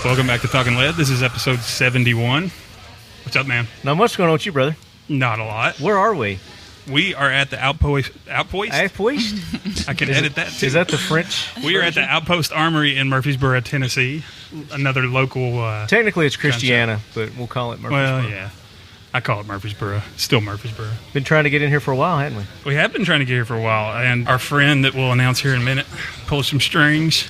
Welcome back to Talking Lead. This is episode 71. What's up, man? Not much going on with you, brother. Not a lot. Where are we? We are at the Outpost. Outpost? I can edit that, too. Is that the French? We are at the Outpost Armory in Murfreesboro, Tennessee. Another local... Technically, it's Christiana, but we'll call it Murfreesboro. Well, yeah. I call it Murfreesboro. Still Murfreesboro. Been trying to get in here for a while, hadn't we? We have been trying to get here for a while, and our friend that we'll announce here in a minute pulled some strings.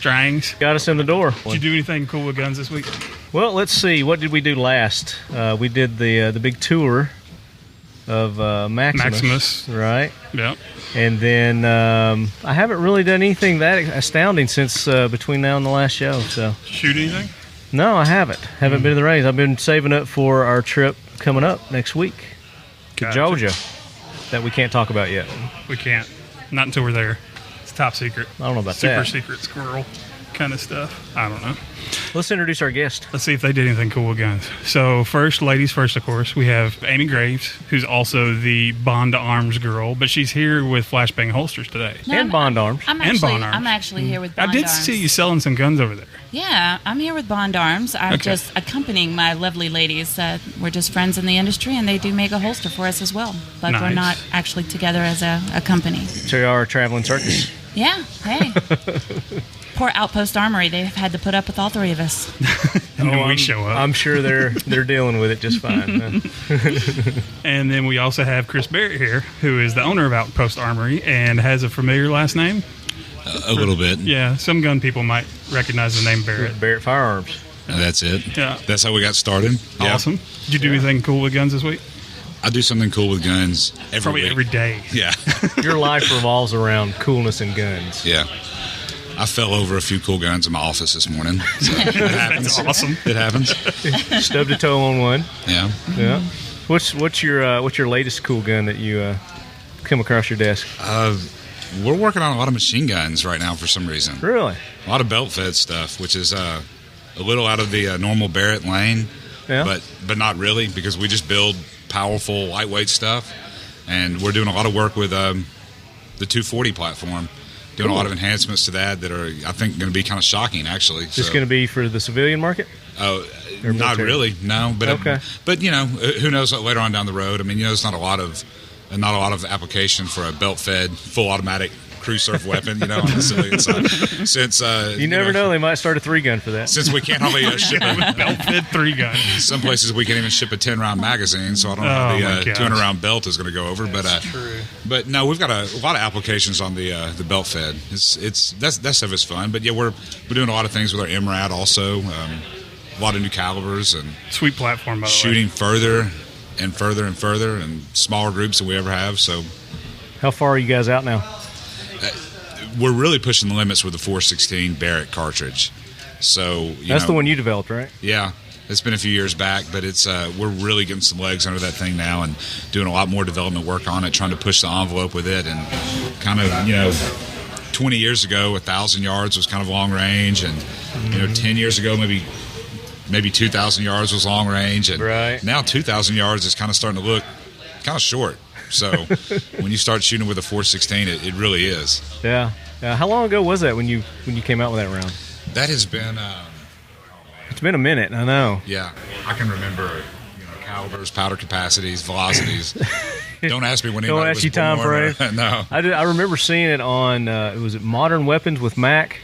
Got us in the door. Did you do anything cool with guns this week? Well, let's see. What did we do last? We did the big tour of Maximus. Right. Yep. And then I haven't really done anything that astounding since between now and the last show. So shoot anything? No, I haven't. Haven't been to the range. I've been saving up for our trip coming up next week to Georgia that we can't talk about yet. We can't. Not until we're there. It's top secret. I don't know about Super that. secret squirrel kind of stuff. I don't know. Let's introduce our guest. Let's see if they did anything cool with guns. So first, ladies first, of course, we have Amy Graves, who's also the Bond Arms girl, but she's here with Flashbang Holsters today. No, and Bond Arms. Bond Arms. I'm actually here with Bond Arms. I did see you selling some guns over there. Yeah, I'm here with Bond Arms. I'm just accompanying my lovely ladies. We're just friends in the industry, and they do make a holster for us as well. But we're not actually together as a company. So you are a traveling circus. Yeah, hey. Poor Outpost Armory. They've had to put up with all three of us. We show up. I'm sure they're dealing with it just fine. And then we also have Chris Barrett here, who is the owner of Outpost Armory and has a familiar last name. A little bit. Yeah, some gun people might recognize the name Barrett. Barrett Firearms. That's it. Yeah. That's how we got started. Awesome. Did you do anything cool with guns this week? I do something cool with guns Probably week. every day. Yeah. Your life revolves around coolness and guns. Yeah. I fell over a few cool guns in my office this morning. So it happens. That's awesome. It happens. Stubbed a toe on one. Yeah. Yeah. What's your latest cool gun that you come across your desk? We're working on a lot of machine guns right now for some reason. Really? A lot of belt-fed stuff, which is a little out of the normal Barrett lane, but not really, because we just build powerful, lightweight stuff, and we're doing a lot of work with the 240 platform, doing a lot of enhancements to that are, I think, going to be kind of shocking, actually. Is this going to be for the civilian market? Not really, no. But okay. But who knows later on down the road? I mean, there's not a lot of application for a belt-fed, full automatic crew surf weapon, on the civilian side. Since you never know, they might start a 3-gun for that. Since we can't hardly ship a belt-fed 3-gun. Some places we can't even ship a 10-round magazine, so I don't know how the 200-round belt is going to go over. That's true. But no, we've got a lot of applications on the belt-fed. That stuff is fun. But yeah, we're doing a lot of things with our MRAD also. A lot of new calibers and sweet platform, by the way. Shooting further and further and further, and smaller groups than we ever have. So, how far are you guys out now? We're really pushing the limits with the 416 Barrett cartridge. So that's the one you developed, right? Yeah, it's been a few years back, but it's we're really getting some legs under that thing now and doing a lot more development work on it, trying to push the envelope with it, and kind of 20 years ago, 1,000 yards was kind of long range, and 10 years ago maybe 2,000 yards was long range, and now 2,000 yards is kind of starting to look kind of short. So when you start shooting with a 416, it really is. Yeah. How long ago was that when you came out with that round? That has been. It's been a minute. I know. Yeah, I can remember. Calibers, powder capacities, velocities. Don't ask me when anybody was born. Don't ask you time frame. No. I remember seeing it on. Was it Modern Weapons with Mac?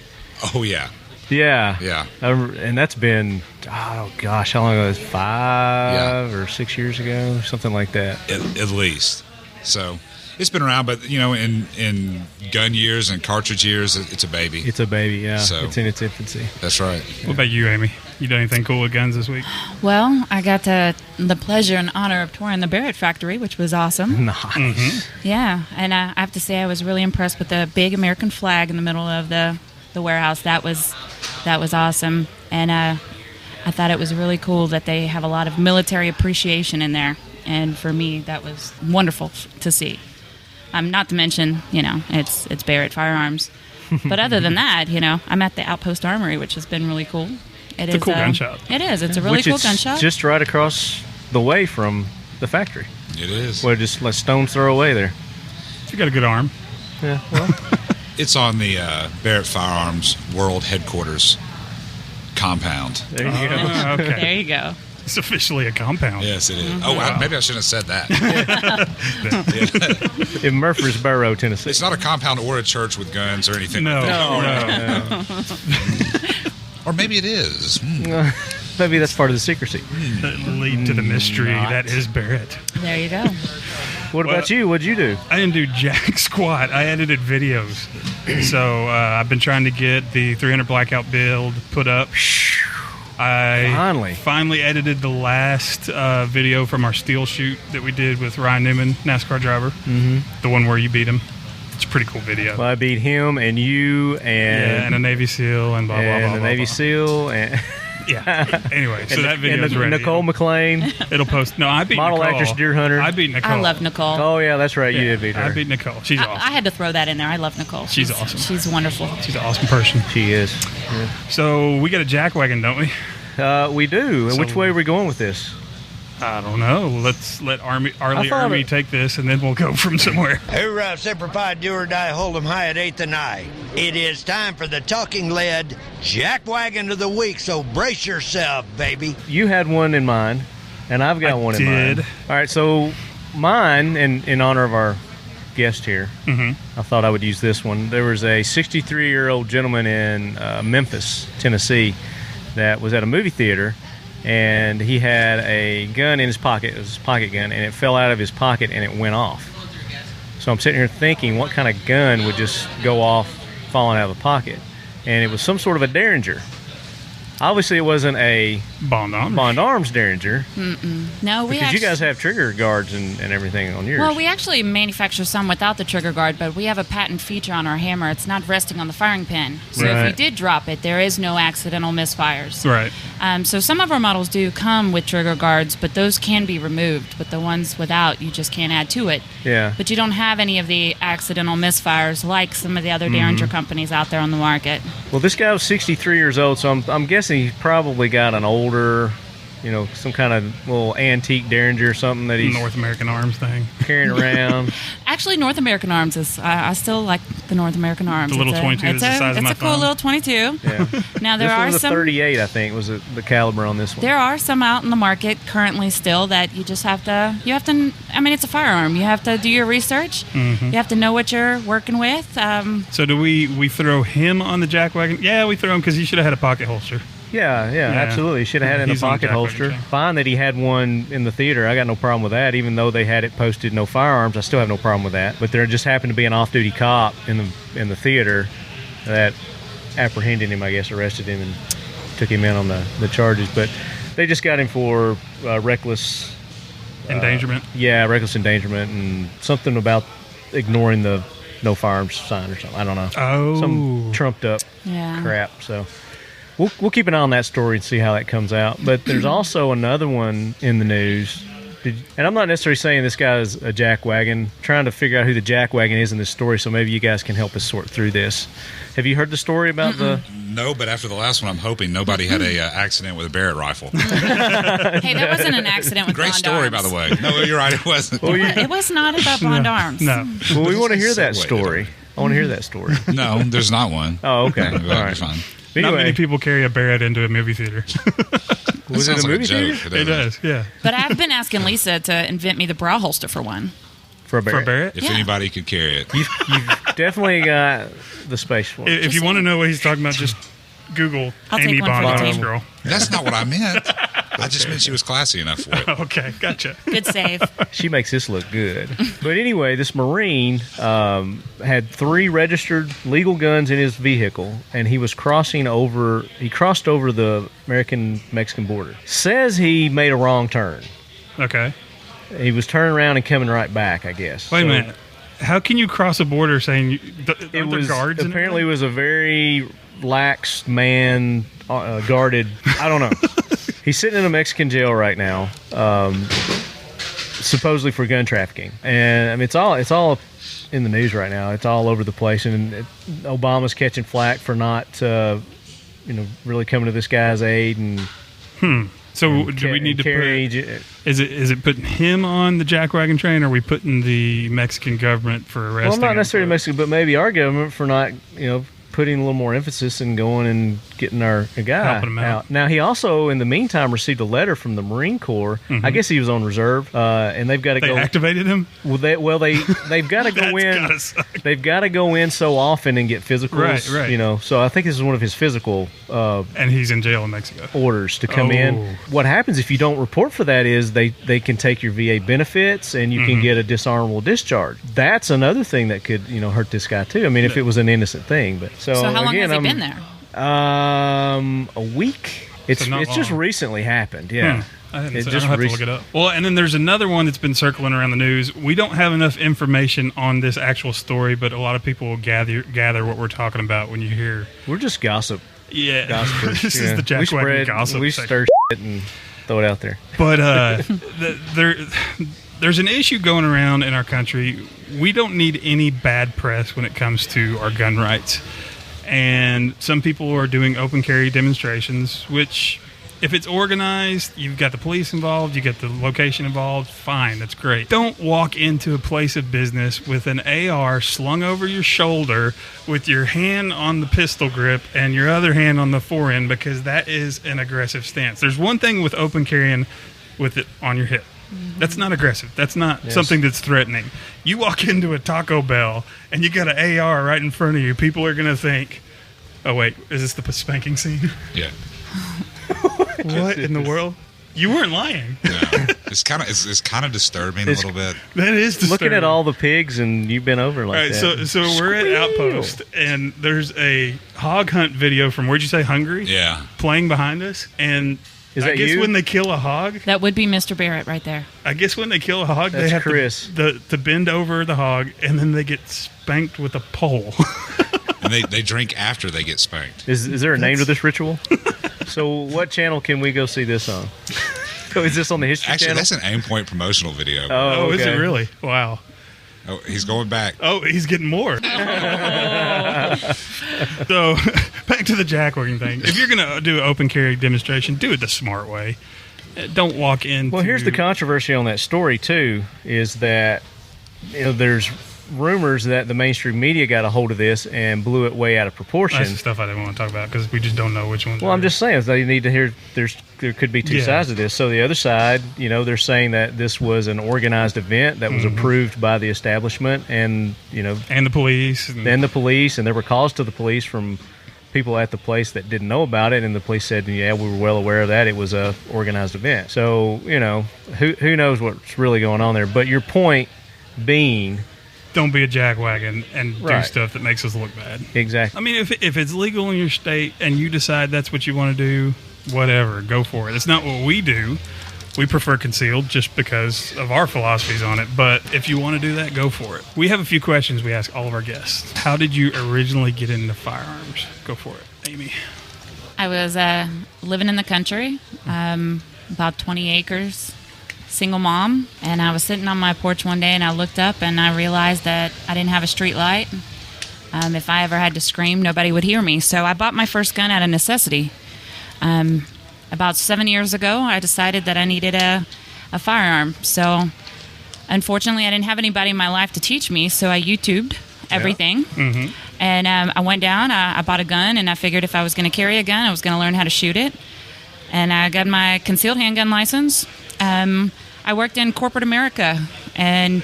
Oh yeah. Yeah. And that's been, oh gosh, how long ago? It was 5 or 6 years ago, something like that. At least. So it's been around, but in gun years and cartridge years, it's a baby. It's a baby, yeah. So, it's in its infancy. That's right. What about you, Amy? You done anything cool with guns this week? Well, I got the pleasure and honor of touring the Barrett factory, which was awesome. Nice. Mm-hmm. Yeah, and I have to say I was really impressed with the big American flag in the middle of the warehouse. That was awesome, and I thought it was really cool that they have a lot of military appreciation in there. And for me, that was wonderful to see. Not to mention, it's Barrett Firearms. But other than that, I'm at the Outpost Armory, which has been really cool. It's a cool gun shop. It is. It's a really cool gun shop. Just right across the way from the factory. It is. Well, just let stones throw away there. You got a good arm. Yeah. Well. It's on the Barrett Firearms World Headquarters compound. There you go. Okay. There you go. It's officially a compound. Yes, it is. Oh, maybe I shouldn't have said that. In Murfreesboro, Tennessee. It's not a compound or a church with guns or anything. No, like that. no. Or maybe it is. Maybe that's part of the secrecy. That lead to the mystery Not. that is Barrett. There you go. What about you? What'd you do? I didn't do jack squat. I edited videos. So I've been trying to get the 300 blackout build put up. I finally edited the last video from our steel shoot that we did with Ryan Newman, NASCAR driver. Mm-hmm. The one where you beat him. It's a pretty cool video. Well, I beat him and you and a Navy SEAL and blah, blah, blah, and blah, a Navy blah. SEAL and Yeah. Anyway, so that video is ready. Nicole McLean, It'll post. No, I beat model Nicole. actress, deer hunter. I beat Nicole. I love Nicole. Oh yeah, that's right. You did beat her. I beat Nicole. She's awesome. I had to throw that in there. I love Nicole. She's awesome. She's wonderful. She's an awesome person. She is. So we got a jack wagon, don't we? We do. So- Which way are we going with this? I don't know. Let's let Arlie thought Army it- take this, and then we'll go from somewhere. Hoorah, Semper Fi, do or die, hold 'em high at 8th and I. It is time for the talking lead jack wagon of the week, so brace yourself, baby. You had one in mind, and I've got I one in did. mind. All right, so mine, in honor of our guest here, I thought I would use this one. There was a 63-year-old gentleman in Memphis, Tennessee, that was at a movie theater, and he had a gun in his pocket. It was his pocket gun, and it fell out of his pocket, and it went off. So I'm sitting here thinking, what kind of gun would just go off falling out of a pocket? And it was some sort of a Derringer. Obviously, it wasn't a Bond Arms. Bond Arms Derringer, No, we because you guys have trigger guards and everything on yours. Well, we actually manufacture some without the trigger guard, but we have a patent feature on our hammer. It's not resting on the firing pin. So if Right. you did drop it, there is no accidental misfires. Right. So some of our models do come with trigger guards, but those can be removed. But the ones without, you just can't add to it. Yeah. But you don't have any of the accidental misfires like some of the other Derringer companies out there on the market. Well, this guy was 63 years old, so I'm guessing he's probably got an older, some kind of little antique Derringer or something that he's North American Arms thing. carrying around. Actually, North American Arms is. I still like the North American Arms. The little It's 22 It's is the size of it's my a cool thumb. little 22. Yeah. Now there This one are was a some. 38, I think, was the caliber on this one. There are some out in the market currently still that you just have to. I mean, it's a firearm. You have to do your research. You have to know what you're working with. So do we throw him on the jack wagon? Yeah, we throw him because he should have had a pocket holster. Yeah, absolutely. Should have had it in a He's on pocket Jack holster. Wagon, too. Fine that he had one in the theater. I got no problem with that. Even though they had it posted no firearms, I still have no problem with that. But there just happened to be an off-duty cop in the theater that apprehended him, I guess, arrested him and took him in on the charges. But they just got him for reckless Endangerment. reckless endangerment and something about ignoring the no firearms sign or something. I don't know. Oh. Some trumped up Yeah. crap. So we'll keep an eye on that story and see how that comes out. But there's also another one in the news. And I'm not necessarily saying this guy's a jack wagon. Trying to figure out who the jack wagon is in this story, so maybe you guys can help us sort through this. Have you heard the story about the? No, but after the last one, I'm hoping nobody had a accident with a Barrett rifle. Hey, that wasn't an accident with Great Bond story, Arms. by the way. No, you're right. It wasn't. It was not about Bond Arms. No. Well, we want to hear that Segue, story. I want to hear that story. No, there's not one. Oh, okay. That'll All right. be fine. Not many Anyway, people carry a Barrett into a movie theater. was That it sounds a like movie joke. theater It does, yeah. But I've been asking Lisa to invent me the bra holster for one. for a For bear? a Barrett? If Yeah. anybody could carry it. You've definitely got the space for it. If you want to know what he's talking about, just Google I'll take Amy one for Bond the Arms team. girl. That's not what I meant. I just meant she was classy enough for it. Okay, gotcha. Good save. She makes this look good. But anyway, this Marine had 3 registered legal guns in his vehicle, and he was crossed over the American-Mexican border. Says he made a wrong turn. Okay. He was turning around and coming right back, I guess. Wait a So minute. How can you cross a border saying It aren't there was guards? and apparently it everything? was a very lax man, guarded. I don't know. He's sitting in a Mexican jail right now, supposedly for gun trafficking, and I mean it's all in the news right now. It's all over the place, and Obama's catching flack for not, really coming to this guy's aid and. So do we need to carry? put? Is it putting him on the jack wagon train, or are we putting the Mexican government for arresting? Well, not him necessarily for- Mexico, but maybe our government for not, putting a little more emphasis and going and getting our guy Helping him out. Now, he also, in the meantime, received a letter from the Marine Corps. I guess he was on reserve, and they've got to They go. activated him? They've got to go That's in. gotta suck. They've got to go in so often and get physicals. Right. You know, so I think this is one of his physical And he's in jail in Mexico. orders to come in. What happens if you don't report for that is they can take your VA benefits and you can get a dishonorable discharge. That's another thing that could hurt this guy too. I mean, if it was an innocent thing, but So how long again, has he been there? A week. It's not just long. recently happened. Yeah. I didn't It say, just I'll have to rec- look it up. Well, and then there's another one that's been circling around the news. We don't have enough information on this actual story, but a lot of people will gather what we're talking about when you hear. We're just gossip. Yeah, Gossipers. this Yeah. is the Jack Wagon gossip. We section. stir shit and throw it out there. But there's an issue going around in our country. We don't need any bad press when it comes to our gun rights. And some people are doing open carry demonstrations, which, if it's organized, you've got the police involved, you get the location involved, fine, that's great. Don't walk into a place of business with an AR slung over your shoulder with your hand on the pistol grip and your other hand on the forend, because that is an aggressive stance. There's one thing with open carrying with it on your hip. That's not aggressive. That's not something that's threatening. You walk into a Taco Bell and you got an AR right in front of you, people are going to think, oh, wait, is this the spanking scene? Yeah. What in the world? You weren't lying. No. It's kind of disturbing a little bit. That is disturbing. Looking at all the pigs, and you've been over like All right, that. so we're at Outpost, and there's a hog hunt video from, where'd you say, Hungary? Yeah. Playing behind us, and Is I that guess you? when they kill a hog, That would be Mr. Barrett right there. I guess when they kill a hog, they That's have Chris. to bend over the hog, and then they get spanked with a pole. And they drink after they get spanked. Is there a name to this ritual? So what channel can we go see this on? So is this on the History Actually, Channel? that's an Aim Point promotional video. Oh, is it okay. really? Wow. Oh, he's going back. Oh, he's getting more. So, back to the jackwagon thing. If you're going to do an open carry demonstration, do it the smart way. Don't walk in. Well, here's the controversy on that story too: is that there's rumors that the mainstream media got a hold of this and blew it way out of proportion. That's the stuff I didn't want to talk about because we just don't know which ones. Well, I'm just saying they need to hear. There could be two Yeah. sides of this. So the other side, they're saying that this was an organized event that was approved by the establishment, and and the police. then the police, and there were calls to the police from people at the place that didn't know about it, and the police said, "Yeah, we were well aware of that. It was a organized event." So who knows what's really going on there? But your point being, don't be a jackwagon and do Right. stuff that makes us look bad. exactly. I mean, if it's legal in your state and you decide that's what you want to do, whatever, go for it. It's not what we do. We prefer concealed just because of our philosophies on it. But if you want to do that, go for it. We have a few questions we ask all of our guests. How did you originally get into firearms? Go for it, Amy. I was living in the country, about 20 acres, single mom, and I was sitting on my porch one day and I looked up and I realized that I didn't have a street light. If I ever had to scream, nobody would hear me. So I bought my first gun out of necessity. About 7 years ago, I decided that I needed a firearm. So unfortunately, I didn't have anybody in my life to teach me, so I YouTubed everything. Mm-hmm. And I went down, I bought a gun, and I figured if I was going to carry a gun, I was going to learn how to shoot it. And I got my concealed handgun license. I worked in corporate America, and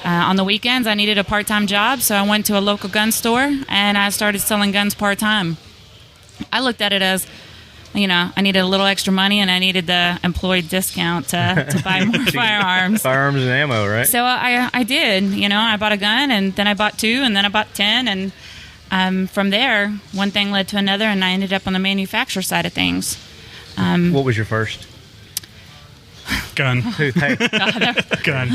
on the weekends, I needed a part-time job, so I went to a local gun store, and I started selling guns part-time. I looked at it as, I needed a little extra money, and I needed the employee discount to buy more firearms. Firearms and ammo, right? So I did. I bought a gun, and then I bought 2, and then I bought 10, and from there, one thing led to another, and I ended up on the manufacturer side of things. What was your first? Gun. Hey, Gun.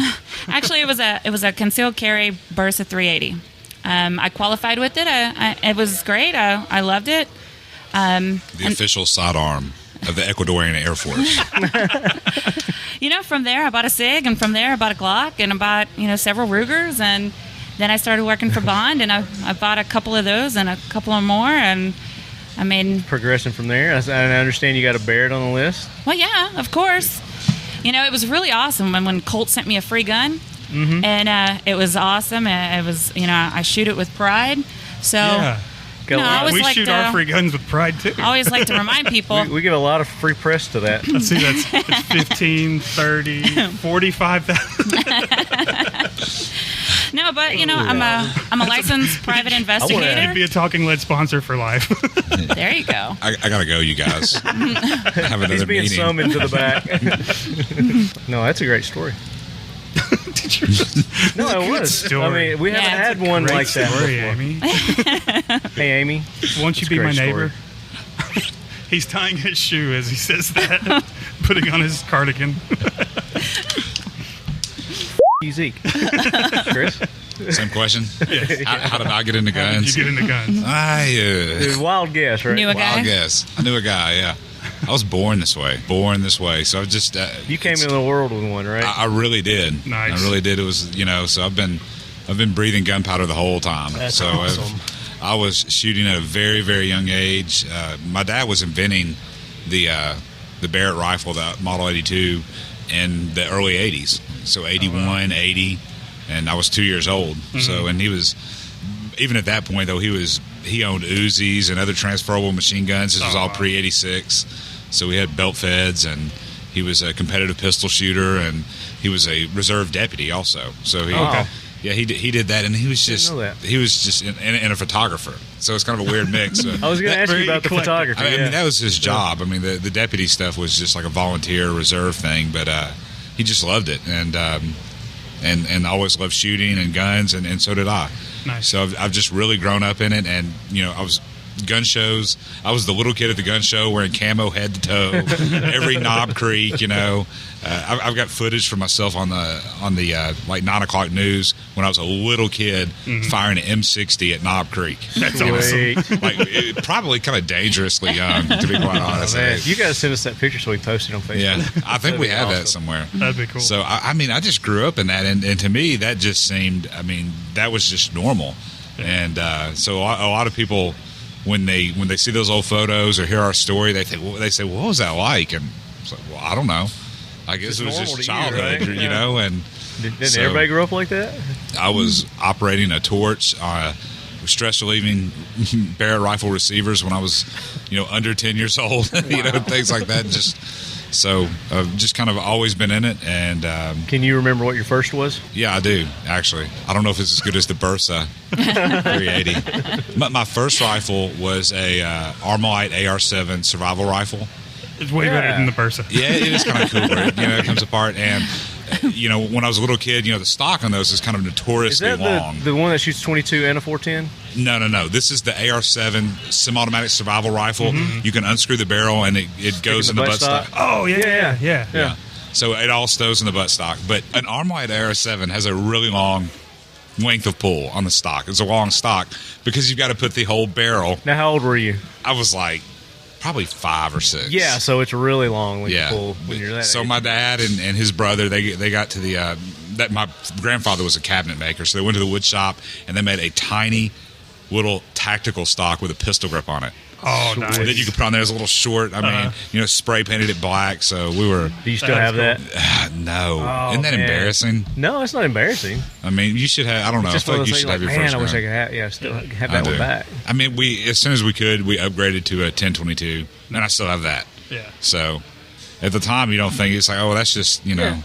Actually, it was a concealed carry Bursa 380. I qualified with it. It was great. I loved it. The official sidearm of the Ecuadorian Air Force. From there I bought a SIG, and from there I bought a Glock, and I bought several Rugers, and then I started working for Bond, and I bought a couple of those and a couple of more, and I mean, progression from there. I understand you got a Barrett on the list. well, yeah, of course. It was really awesome when Colt sent me a free gun, and it was awesome. It was, I shoot it with pride. So, Yeah. Got a No, I lot- always We like shoot to- our free guns with pride too. I always like to remind people. we give a lot of free press to that. Let's see, it's 15, 30, 45,000. No, but I'm a licensed private You'd investigator. be a Talking Lead sponsor for life. There you go. I gotta go, you guys. I have another He's being meeting. summoned to the back. No, that's a great story. No, it was. story. I mean, we haven't Yeah, had one Great like that story, before. Amy. Hey, Amy. Won't you That's be a my great neighbor? He's tying his shoe as he says that, putting on his cardigan. Zeke. Chris? Same question. How did I get into How did guns? you get into guns? It was a wild guess, right? Knew a guy? Wild guess. I knew a guy. Yeah, I was born this way. So I just You came into the world with one, right? I really did. Nice. I really did. It was so I've been breathing gunpowder the whole time. That's so awesome. I was shooting at a very, very young age. My dad was inventing the Barrett rifle, the Model 82, in the early 80s. So 81, 80, and I was 2 years old. Mm-hmm. So, and he was, even at that point though, he owned Uzis and other transferable machine guns. This was all pre-86. So we had belt feds, and he was a competitive pistol shooter, and he was a reserve deputy also. So he, yeah, he did that, and he was just know that. and a photographer. So it's kind of a weird mix. I was going to ask you very about the eclectic. photography. I mean, yeah. that was his job. I mean, the deputy stuff was just like a volunteer reserve thing, but he just loved it, and always loved shooting and guns, and so did I. Nice. So I've just really grown up in it, and I was gun shows. I was the little kid at the gun show wearing camo head to toe, every Knob Creek. I've got footage for myself on the like 9 o'clock news when I was a little kid firing an M60 at Knob Creek. That's Sweet. awesome. Like probably kind of dangerously young, to be quite honest. Man, you got to send us that picture so we post it on Facebook. Yeah, I think That'd we be have that awesome. somewhere. That'd be cool. So I mean, I just grew up in that, and to me, that just seemed. I mean, that was just normal, and so a lot of people, when they see those old photos or hear our story, they say, "Well, what was that like?" And it's like, well, I don't know. I guess it was normal just to you, childhood, right? you know. And Didn't So- everybody grow up like that? I was operating a torch, stress relieving Barrett rifle receivers when I was, under 10 years old. Things like that. So I've just kind of always been in it, and Can you remember what your first was? yeah, I do actually. I don't know if it's as good as the Bursa 380. My first rifle was a Armalite AR-7 survival rifle. It's way better than the Bursa. Yeah, it is kind of cooler. It comes apart, and when I was a little kid, the stock on those is kind of Is notoriously that long. the one that shoots 22 and a 410? No. This is the AR-7 semi-automatic survival rifle. You can unscrew the barrel, and it goes in the butt stock. Oh, yeah. Yeah. So it all stows in the butt stock. But an Armalite AR-7 has a really long length of pull on the stock. It's a long stock because you've got to put the whole barrel. Now, how old were you? I was like probably 5 or 6. Yeah, so it's really long when Yeah. you pull when you're that So age. my dad and his brother, they got to the that my grandfather was a cabinet maker, so they went to the wood shop and they made a tiny little tactical stock with a pistol grip on it. Oh, nice. That you could put on there as a little short. I mean, spray painted it black. So we were Do you still have That's that? no. Oh, Isn't that man. embarrassing? No, it's not embarrassing. I mean, you should have. I don't know. I Just feel one like of you those should things have your like, man, first I wish I gun. could have, still have I that one do. back. I mean, as soon as we could, we upgraded to a 1022, and I still have that. Yeah. So at the time, you don't think it's like, oh, that's just Yeah.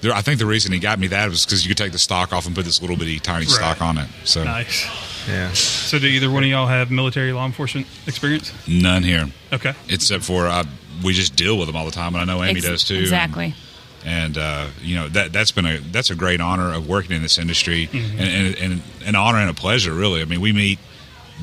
I think the reason he got me that was because you could take the stock off and put this little bitty tiny stock on it. So Nice. Yeah. So do either one of y'all have military law enforcement experience? none here, Okay. except for we just deal with them all the time, and I know Amy does too. Exactly. And that's a great honor of working in this industry, and an honor and a pleasure, really. I mean, we meet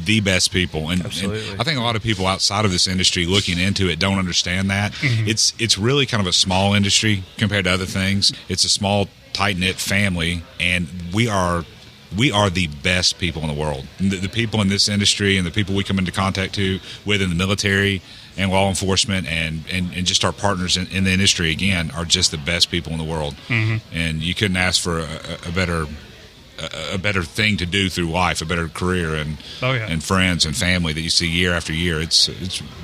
the best people, and Absolutely. I think a lot of people outside of this industry looking into it don't understand that it's really kind of a small industry compared to other things. It's a small, tight knit family, and we are the best people in the world. The people in this industry and the people we come into contact with in the military and law enforcement and just our partners in the industry, again, are just the best people in the world. And you couldn't ask for a better thing to do through life, a better career, and and friends and family that you see year after year. It's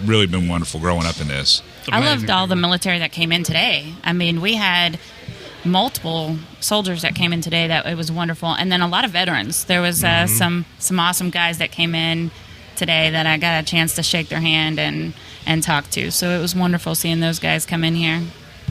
really been wonderful growing up in this. It's I amazing loved all the people. military that came in today. I mean, we had multiple soldiers that came in today. That it was wonderful, and then a lot of veterans. There was some awesome guys that came in today that I got a chance to shake their hand and talk to. So it was wonderful seeing those guys come in here.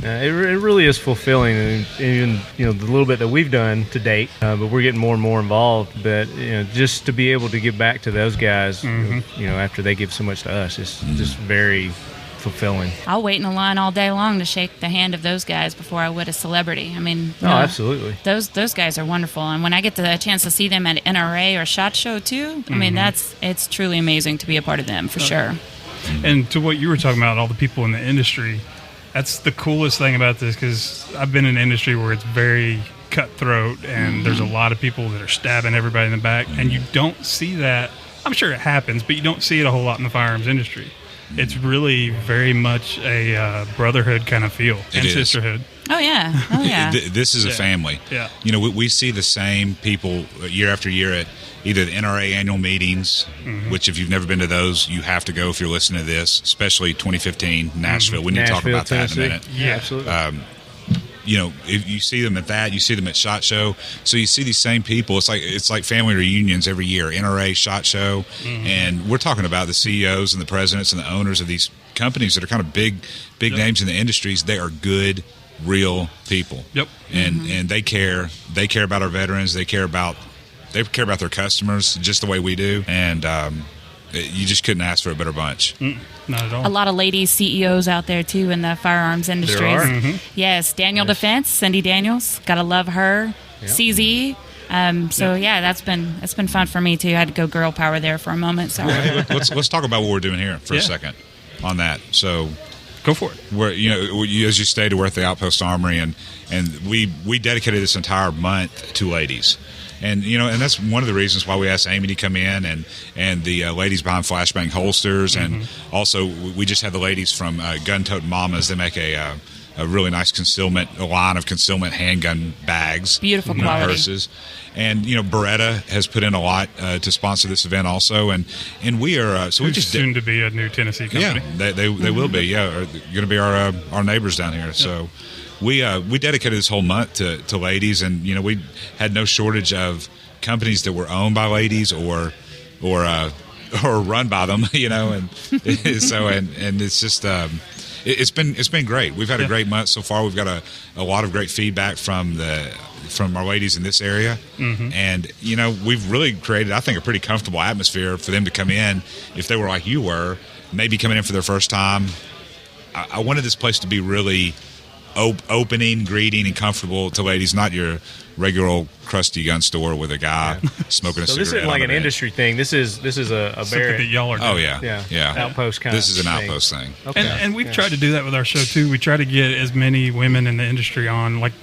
It really is fulfilling, and even the little bit that we've done to date, but we're getting more and more involved. But just to be able to give back to those guys, after they give so much to us, it's just very fulfilling. I'll wait in a line all day long to shake the hand of those guys before I would a celebrity. I mean, absolutely. Those guys are wonderful, and when I get the chance to see them at NRA or SHOT Show too, I mean it's truly amazing to be a part of them for sure. And to what you were talking about, all the people in the industry. That's the coolest thing about this, because I've been in an industry where it's very cutthroat and there's a lot of people that are stabbing everybody in the back, and you don't see that. I'm sure it happens, but you don't see it a whole lot in the firearms industry. It's really very much a brotherhood kind of feel and sisterhood. Oh, yeah. This is a family. Yeah. We see the same people year after year at either the NRA annual meetings, which if you've never been to those, you have to go if you're listening to this, especially 2015, Nashville. We need to talk about that in a minute. Yeah, absolutely. If you see them at that, you see them at SHOT Show. So you see these same people. It's like family reunions every year. NRA, SHOT Show, and we're talking about the CEOs and the presidents and the owners of these companies that are kind of big names in the industries. They are good, real people. Yep. And they care. They care about our veterans. They care about their customers just the way we do. And you just couldn't ask for a better bunch. Not at all. A lot of ladies CEOs out there too in the firearms industry. There are. Yes, Daniel Defense, Cindy Daniels, gotta love her. Yep. CZ. It's been fun for me too. I had to go girl power there for a moment. So let's talk about what we're doing here for a second on that. So go for it. We're as you stated, we're at the Outpost Armory, and we dedicated this entire month to ladies. And that's one of the reasons why we asked Amy to come in, and the ladies behind Flashbang Holsters, and also we just had the ladies from Gun Tote Mamas. They make a really nice line of concealment handgun bags, beautiful quality purses, and Beretta has put in a lot to sponsor this event also, and we are we just soon to be a new Tennessee company. Yeah, they will be. Yeah, going to be our neighbors down here. Yep. So. We dedicated this whole month to ladies, and we had no shortage of companies that were owned by ladies or run by them, and so and it's just it's been great. We've had a great month so far. We've got a lot of great feedback from our ladies in this area, and we've really created, I think, a pretty comfortable atmosphere for them to come in if they were like you were, maybe coming in for their first time. I wanted this place to be really opening, greeting, and comfortable to ladies, not your regular old crusty gun store with a guy smoking a cigarette. So this isn't like an industry thing. This is a Barrett. That y'all are doing. Oh yeah. Outpost kind. This is an outpost thing. Okay. And we've tried to do that with our show too. We try to get as many women in the industry on. Like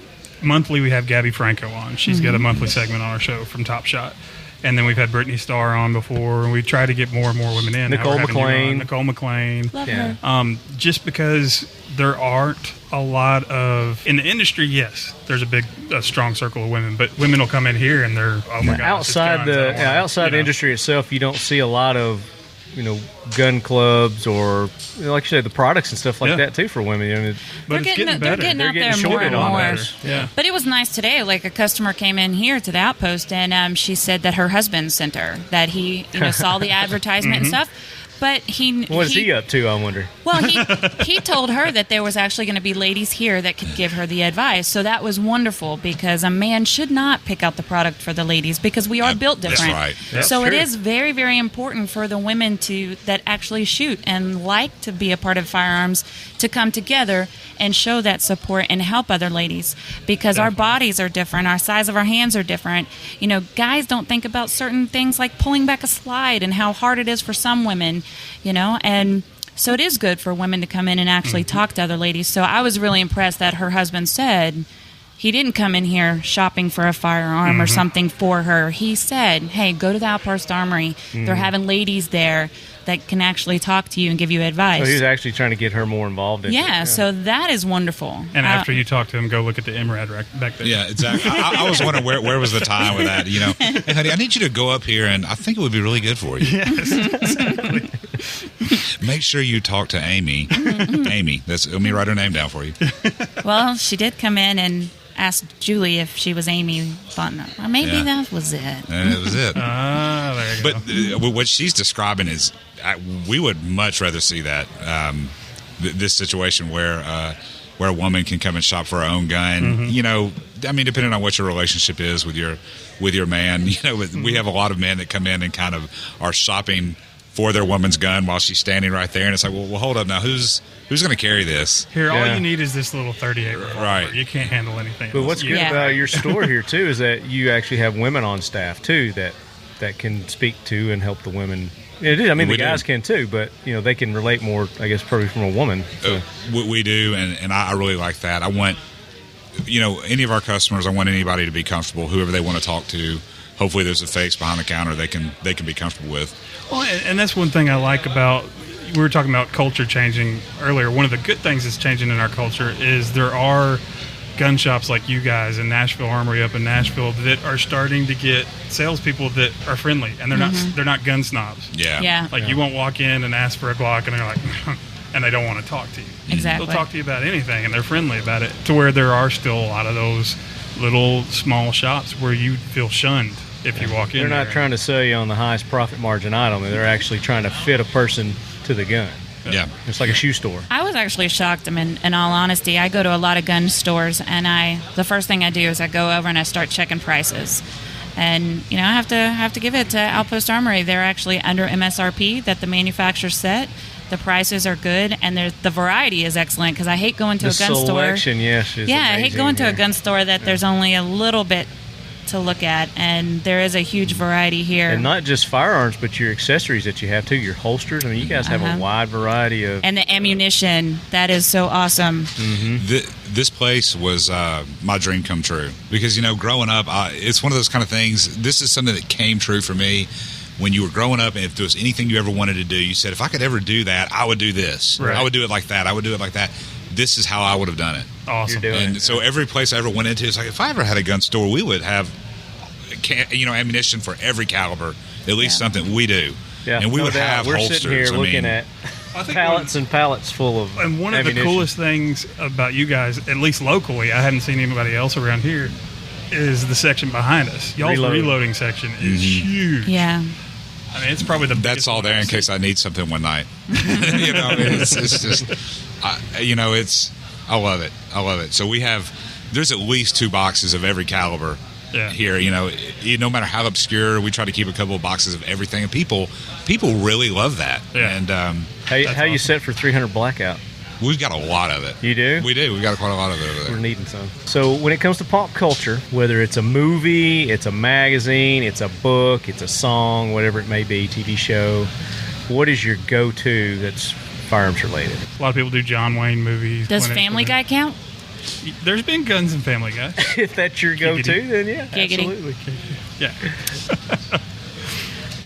monthly, we have Gabby Franco on. She's got a monthly segment on our show from Top Shot. And then we've had Brittany Starr on before, and we try to get more and more women in. Nicole McLean. Love her. Just because there aren't a lot of in the industry, yes, there's a strong circle of women, but women will come in here and they're outside the industry itself. You don't see a lot of gun clubs or like you said, the products and stuff like that too for women. But they're getting out there more and more. Yeah. But it was nice today. Like a customer came in here to the Outpost, and she said that her husband sent her, that he saw the advertisement and stuff. But what is he up to, I wonder? Well, he told her that there was actually going to be ladies here that could give her the advice. So that was wonderful, because a man should not pick out the product for the ladies, because we are built different. That's right. So it is very, very important for the women that actually shoot and like to be a part of firearms to come together and show that support and help other ladies, because our bodies are different, our size of our hands are different. Guys don't think about certain things like pulling back a slide and how hard it is for some women. And so it is good for women to come in and actually talk to other ladies. So I was really impressed that her husband said he didn't come in here shopping for a firearm or something for her. He said, hey, go to the Outpost Armory. They're having ladies there that can actually talk to you and give you advice. So he was actually trying to get her more involved in it. Yeah, so that is wonderful. And after you talk to him, go look at the MRAD rack back there. Yeah, exactly. I was wondering where was the time with that. Hey, honey, I need you to go up here, and I think it would be really good for you. Yes, exactly. Make sure you talk to Amy. Amy, let me write her name down for you. Well, she did come in, and asked Julie if she was Amy Fontenot. Well, maybe Yeah. that was it. And it was it. There you go. But what she's describing is, we would much rather see that this situation where a woman can come and shop for her own gun. Mm-hmm. You know, I mean, depending on what your relationship is with your man. You know, we have a lot of men that come in and kind of are shopping for their woman's gun while she's standing right there, and it's like, well hold up now, who's going to carry this? Here, all Yeah. you need is this little 38 revolver. Right. You can't handle anything But else. what's good Yeah. about your store here too is that you actually have women on staff too that can speak to and help the women. It is. I mean, We the guys do. can too, but they can relate more, I guess, probably from a woman. So. We do, and I really like that. I want, any of our customers, I want anybody to be comfortable, whoever they want to talk to. Hopefully there's a face behind the counter they can be comfortable with. Well, and that's one thing I like about, we were talking about culture changing earlier. One of the good things that's changing in our culture is there are gun shops like you guys in Nashville Armory up in Nashville that are starting to get salespeople that are friendly, and they're not gun snobs. Yeah. Yeah. Like you won't walk in and ask for a Glock, and they're like, and they don't want to talk to you. Exactly. They'll talk to you about anything, and they're friendly about it. To where there are still a lot of those little small shops where you feel shunned if you walk in. They're not there. trying to sell you on the highest profit margin item. They're actually trying to fit a person to the gun. Yeah. It's like a shoe store. I was actually shocked. I mean, in all honesty, I go to a lot of gun stores, and the first thing I do is I go over and I start checking prices. And I have to give it to Outpost Armory. They're actually under MSRP that the manufacturer set. The prices are good, and the variety is excellent. Because I hate going to The a gun store. selection, yes, is Yeah, I hate amazing going to a here. gun store that there's only a little bit to look at, and there is a huge variety here. And not just firearms, but your accessories that you have too, your holsters. I mean, you guys have a wide variety of. And the ammunition, that is so awesome. This place was my dream come true because growing up, it's one of those kind of things. This is something that came true for me when you were growing up, and if there was anything you ever wanted to do, you said, if I could ever do that, I would do this. Right. I would do it like that. I would do it like that. This is how I would have done it. Awesome. You're doing And so every place I ever went into, it's like, if I ever had a gun store, we would have ammunition for every caliber, at least something we do. Yeah, and we no would doubt. have We're holsters. sitting here I looking mean, at I think pallets and pallets full of And one of the ammunition. coolest things about you guys, at least locally, I haven't seen anybody else around here, is the section behind us. Y'all's Reloading. reloading section is huge. Yeah. I mean, it's probably the That's biggest all one there I've in case seen. I need something one night. It's just, I love it. I love it. So there's at least 2 boxes of every caliber here. No matter how obscure, we try to keep a couple of boxes of everything, and people really love that. Yeah. And How you awesome. set for 300 blackout? we've got a lot of it. You do? We do. We've got quite a lot of it over We're there. needing some. So when it comes to pop culture, whether it's a movie, it's a magazine, it's a book, it's a song, whatever it may be, TV show, what is your go-to that's firearms related? A lot of people do John Wayne movies. Does Clint Family Eastwood. Guy count? There's been guns in Family Guy. If that's your go-to, Giggity. then yeah, Giggity. absolutely. Yeah.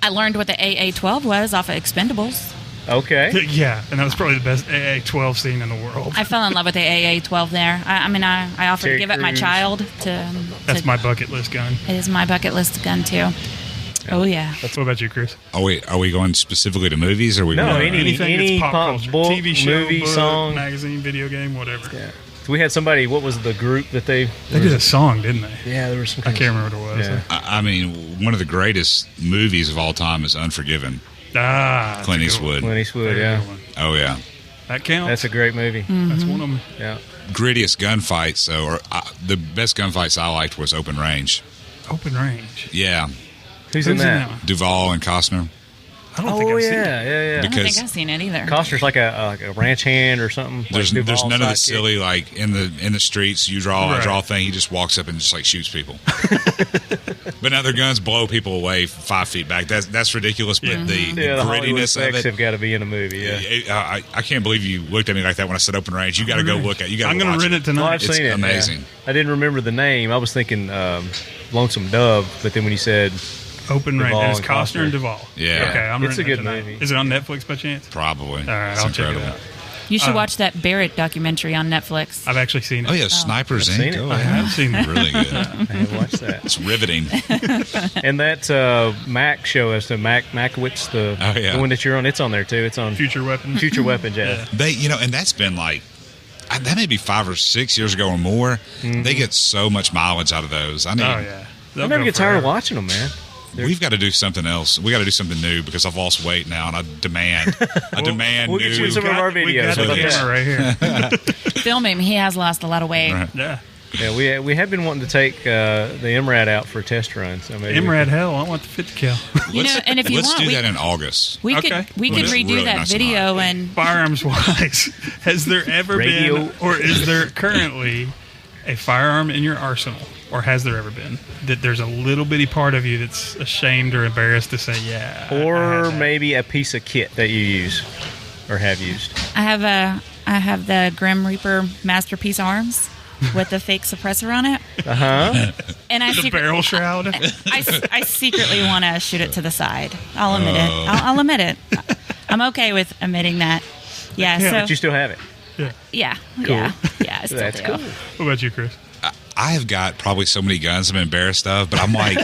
I learned what the AA-12 was off of Expendables. Okay. Yeah, and that was probably the best AA-12 scene in the world. I fell in love with the AA-12 there. I offered Terry to give it my Crews. child That's my bucket list gun. It is my bucket list gun too. Oh yeah. What about you, Chris? Are we going specifically to movies, or are we? No, going any that's pop, book, TV show, movie, book, song. magazine, video game, whatever. Yeah. So we had somebody. What was the group that they? They did a song, didn't they? Yeah, there was some. I can't remember what it was. Yeah. I mean, one of the greatest movies of all time is Unforgiven. That's Clint a good one. Eastwood. Clint Eastwood. Very Yeah, good one. Oh yeah, That counts. that's a great movie. That's one of them. Yeah. grittiest gunfights. The best gunfights I liked was Open Range. Open range. Yeah, Who's in that? one? Duvall and Costner. I don't think I've seen it. yeah. I don't think Because- I've seen it either. Costner's like a ranch hand or something. There's like there's Duvall none of the sidekick. silly like in the streets. You draw Right. a draw thing. He just walks up and just like shoots people. But now their guns blow people away 5 feet back. That's ridiculous. But the Yeah, the Hollywood grittiness of effects it. have got to be in a movie. Yeah. I can't believe you looked at me like that when I said Open Range. You got to go look at. You got. I'm going to watch rent it Well, tonight. I've It's seen it. amazing. Yeah. I didn't remember the name. I was thinking Lonesome Dove, but then when you said Open range. Duvall And it's and Costner and Costner. Duvall. Yeah. Okay, I'm It's a renting it good tonight. movie. Is it on Netflix by chance? Probably. All right, It's I'll check it incredible. out. You should watch that Barrett documentary on Netflix. I've actually seen it. Oh yeah, Snipers I've seen Inc. it. Oh, I yeah. have seen it. Really good. I have watched that. It's riveting. And that Mac show as to Macowitz, Oh, yeah. the one that you're on, it's on there too. It's on Future Weapons. Future Weapons, yeah. And that's been like, that may be 5 or 6 years ago or more. They get so much mileage out of those. Oh yeah. I never get tired of watching them, man. We've got to do something else. We got to do something new because I've lost weight now, and I demand we'll new. get you some of our videos. We got the camera right here. Film him. He has lost a lot of weight. Right. Yeah. Yeah, we have been wanting to take the MRAD out for a test run. So maybe MRAD, hell, I want the 50 cal. And if you let's want, do we that in August. We Okay. could Well, it's redo really that nice and video hot. and Firearms wise, has there ever Radio. been, or is there currently a firearm in your arsenal, or has there ever been that there's a little bitty part of you that's ashamed or embarrassed to say, yeah, I or had that. maybe a piece of kit that you use or have used. I have the Grim Reaper Masterpiece arms with the fake suppressor on it. And I the barrel shroud? I secretly want to shoot it to the side. I'll admit it. I'll admit it. I'm okay with admitting that. Yeah. But you still have it. Yeah. Cool. Yeah. I still That's do. cool. What about you, Chris? I have got probably so many guns I'm embarrassed of, but I'm like,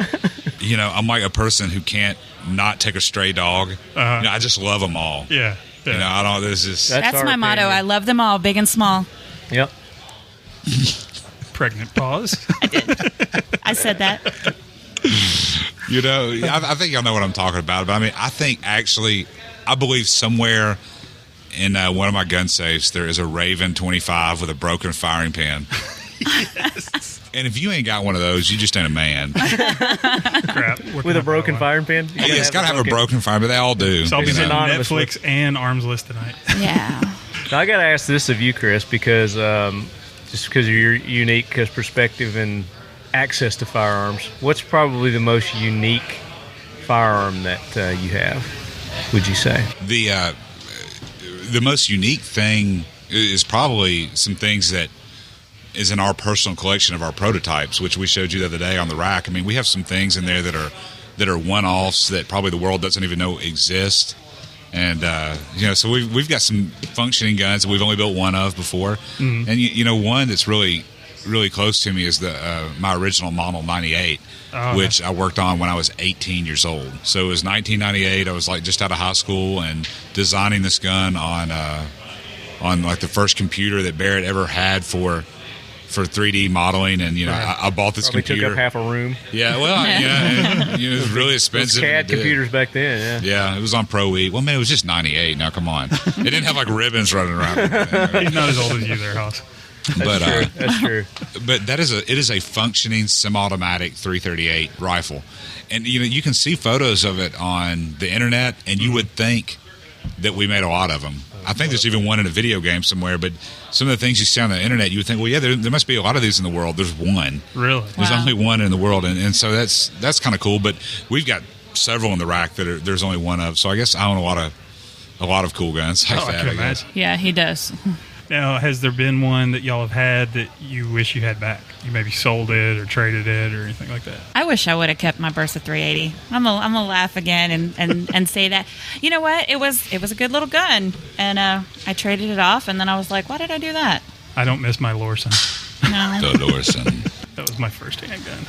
I'm like a person who can't not take a stray dog. I just love them all. Yeah. I don't. This is That's our my motto. opinion. I love them all, big and small. Yep. Pregnant pause. I said that. I think y'all know what I'm talking about. But I mean, I believe somewhere in one of my gun safes there is a Raven 25 with a broken firing pin. And if you ain't got one of those, you just ain't a man. Crap. With a broken firing pin? Yeah, it's got to have a broken fire, but they all do. So I'll be It's on anonymous Netflix and Arms List tonight. Yeah. Now, I got to ask this of you, Chris, because just because of your unique perspective and access to firearms, what's probably the most unique firearm that you have, would you say? The most unique thing is probably some things that is in our personal collection of our prototypes, which we showed you the other day on the rack. I mean, we have some things in there that are one-offs that probably the world doesn't even know exist. And so we've got some functioning guns that we've only built one of before. And one that's really really close to me is my original Model 98, which I worked on when I was 18 years old. So it was 1998. I was like just out of high school and designing this gun on like the first computer that Barrett ever had for 3D modeling, and I bought this Probably computer. took up half a room. Yeah, well, and, it was really Those expensive. CAD to do. computers back then, Yeah, it was on Pro E. Well, man, it was just 98. Now, come on. It didn't have like ribbons running around. He's not as old as you there, Hoss. But That's true. but it is a functioning semi-automatic 338 rifle, and you can see photos of it on the internet, and you would think that we made a lot of them. I think there's even one in a video game somewhere, but some of the things you see on the internet, you would think, well, yeah, there must be a lot of these in the world. There's one. Really? There's Wow. only one in the world, and so that's kind of cool. But we've got several in the rack that there's only one of. So I guess I own a lot of cool guns like Oh, I that. can I guess. imagine. Yeah, he does. Now, has there been one that y'all have had that you wish you had back? You maybe sold it or traded it or anything like that? I wish I would have kept my Bersa 380. I'm gonna laugh again and say that. You know what? It was a good little gun, and I traded it off, and then I was like, why did I do that? I don't miss my Lorson. No, The Lorson. That was my first handgun.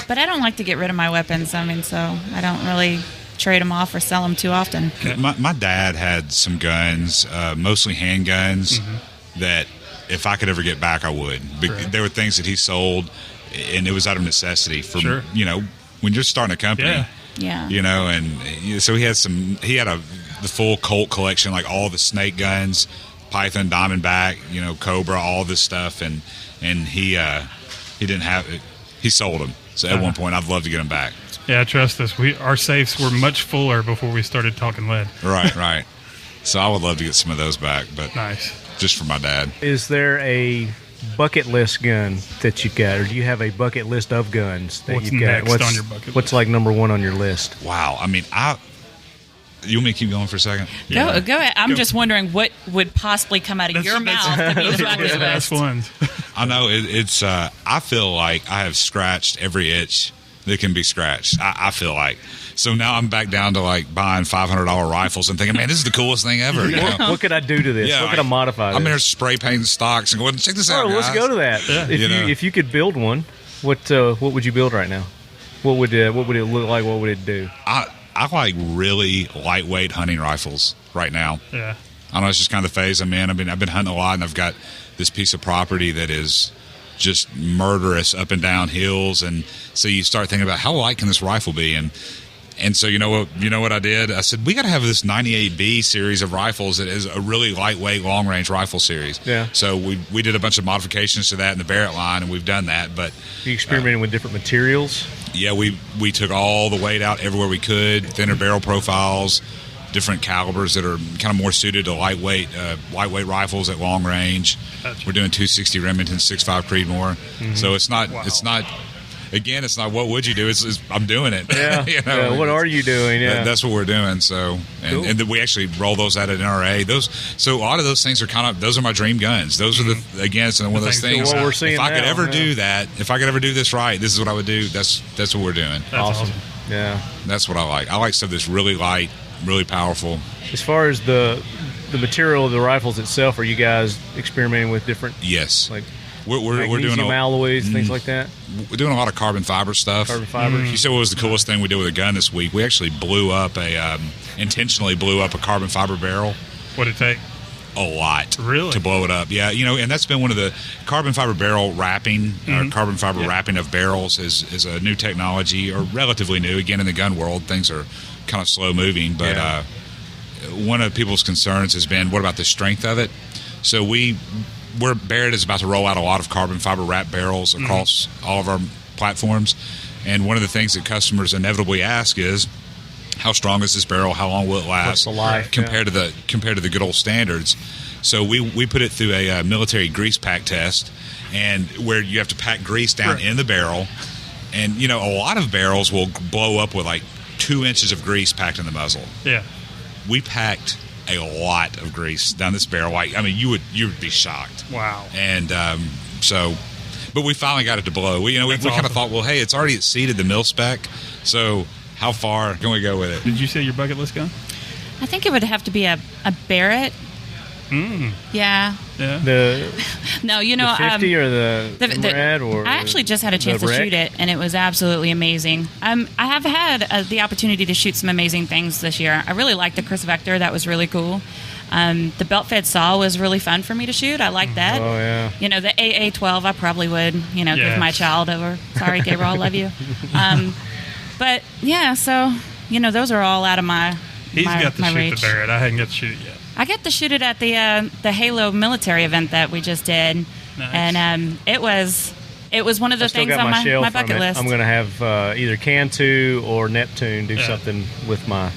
but I don't like to get rid of my weapons. I mean, so I don't really trade them off or sell them too often. My dad had some guns, mostly handguns, that if I could ever get back, I would. Right. There were things that he sold, and it was out of necessity for Sure. when you're starting a company. Yeah. Yeah. And so he had the full Colt collection, like all the snake guns, Python, Diamondback, Cobra, all this stuff, and he didn't have it. He sold them. So at one point, I'd love to get them back. Yeah, trust us. Our safes were much fuller before we started talking lead. Right. So I would love to get some of those back, but Nice. just for my dad. Is there a bucket list gun that you've got, or do you have a bucket list of guns that What's you've got? next on your bucket What's list? like number one on your list? Wow. I mean, you want me to keep going for a second? Go ahead. I'm Go. just wondering what would possibly come out of your mouth to be the Those are bucket the best list. ones. I know it's. I feel like I have scratched every itch that can be scratched. I feel like. So now I'm back down to like buying $500 rifles and thinking, man, this is the coolest thing ever. What could I do to this? What could I modify this? I'm there spray painting stocks and going, check this out, Oh, let's guys. go to that. Yeah. If you could build one, what would you build right now? What would it look like? What would it do? I like really lightweight hunting rifles right now. Yeah. I don't know. It's just kind of the phase I'm in. I've been hunting a lot, and I've got this piece of property that is just murderous up and down hills, and so you start thinking about how light can this rifle be, and so you know what I did? I said we got to have this 98B series of rifles that is a really lightweight long range rifle series. Yeah. So we did a bunch of modifications to that in the Barrett line, and we've done that. But you experimenting with different materials? Yeah, we took all the weight out everywhere we could, thinner barrel profiles, different calibers that are kind of more suited to lightweight rifles at long range. Gotcha. We're doing 260 Remington, 6.5 Creedmoor. Mm-hmm. So it's not what would you do? It's I'm doing it. Yeah. You know? What are you doing? Yeah. That's what we're doing. So cool. and we actually roll those out at NRA. So a lot of those things are those are my dream guns. Those are it's one of those things. What we're seeing if I could now, ever do that, if I could ever do this right, this is what I would do. That's what we're doing. That's awesome. Yeah. That's what I like. I like stuff that's really light, really powerful. As far as the material of the rifles itself, are you guys experimenting with different? Yes. Like we're doing alloys, things like that. We're doing a lot of carbon fiber stuff. Carbon fiber. You said what was the coolest thing we did with a gun this week? We actually intentionally blew up a carbon fiber barrel. What'd it take? A lot. Really? To blow it up. Yeah, and that's been one of the carbon fiber barrel wrapping, or carbon fiber wrapping of barrels is a new technology, or relatively new. Again, in the gun world, things are kind of slow moving, but one of people's concerns has been, what about the strength of it? So Barrett is about to roll out a lot of carbon fiber wrap barrels across all of our platforms, and one of the things that customers inevitably ask is, how strong is this barrel? How long will it last? What's the life compared to the good old standards? So we put it through a military grease pack test, and where you have to pack grease down in the barrel, and a lot of barrels will blow up with like 2 inches of grease packed in the muzzle. Yeah. We packed a lot of grease down this barrel. You would be shocked. Wow. And but we finally got it to blow. We kind of thought, well, hey, it's already exceeded the mil spec, so how far can we go with it? Did you say your bucket list gun? I think it would have to be a Barrett. Yeah. Yeah. The 50 or the red, or I actually just had a chance to shoot it, and it was absolutely amazing. I have had the opportunity to shoot some amazing things this year. I really liked the Chris Vector. That was really cool. The belt-fed saw was really fun for me to shoot. I like that. Oh, yeah. The AA-12 I probably would, give my child over. Sorry, Gabriel, I love you. But, yeah, so, those are all out of my He's got to shoot reach. the Barrett. I hadn't got to shoot it yet. I got to shoot it at the Halo military event that we just did. Nice. And it was one of the things on my bucket list. I'm going to have either Cantu or Neptune do something with my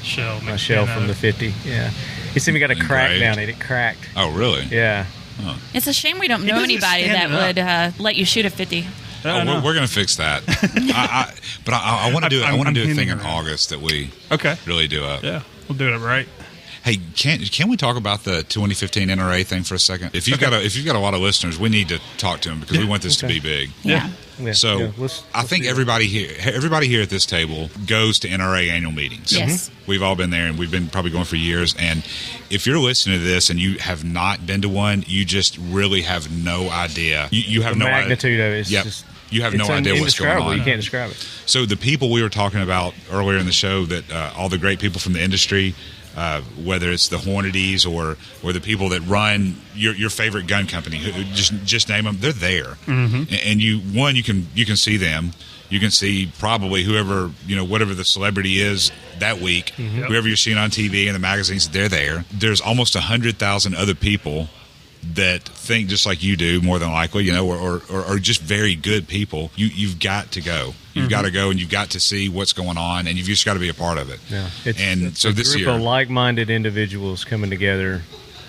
shell from the 50. Yeah. It's even got a crack down it. It cracked. Oh, really? Yeah. Huh. It's a shame we don't know anybody that would let you shoot a 50. We're going to fix that. But I want to do it. I want to do a thing in August that we really do up. Yeah, we'll do it right. Hey, can we talk about the 2015 NRA thing for a second? If you've got a lot of listeners, we need to talk to them because we want this to be big. Yeah. So I think everybody here at this table goes to NRA annual meetings. Yes. We've all been there, and we've been probably going for years. And if you're listening to this and you have not been to one, you just really have no idea. You have no magnitude of it. Yep. You have no idea what's going on. You can't describe it. So the people we were talking about earlier in the show, that all the great people from the industry, whether it's the Hornadies or the people that run your favorite gun company, just name them, they're there. Mm-hmm. And you can see them. You can see probably whoever, whatever the celebrity is that week, whoever you're seeing on TV and the magazines, they're there. There's almost 100,000 other people that think just like you do, more than likely, or just very good people. You've got to go. You've got to go, and you've got to see what's going on, and you've just got to be a part of it. Yeah. It's so this year, year, of like-minded individuals coming together,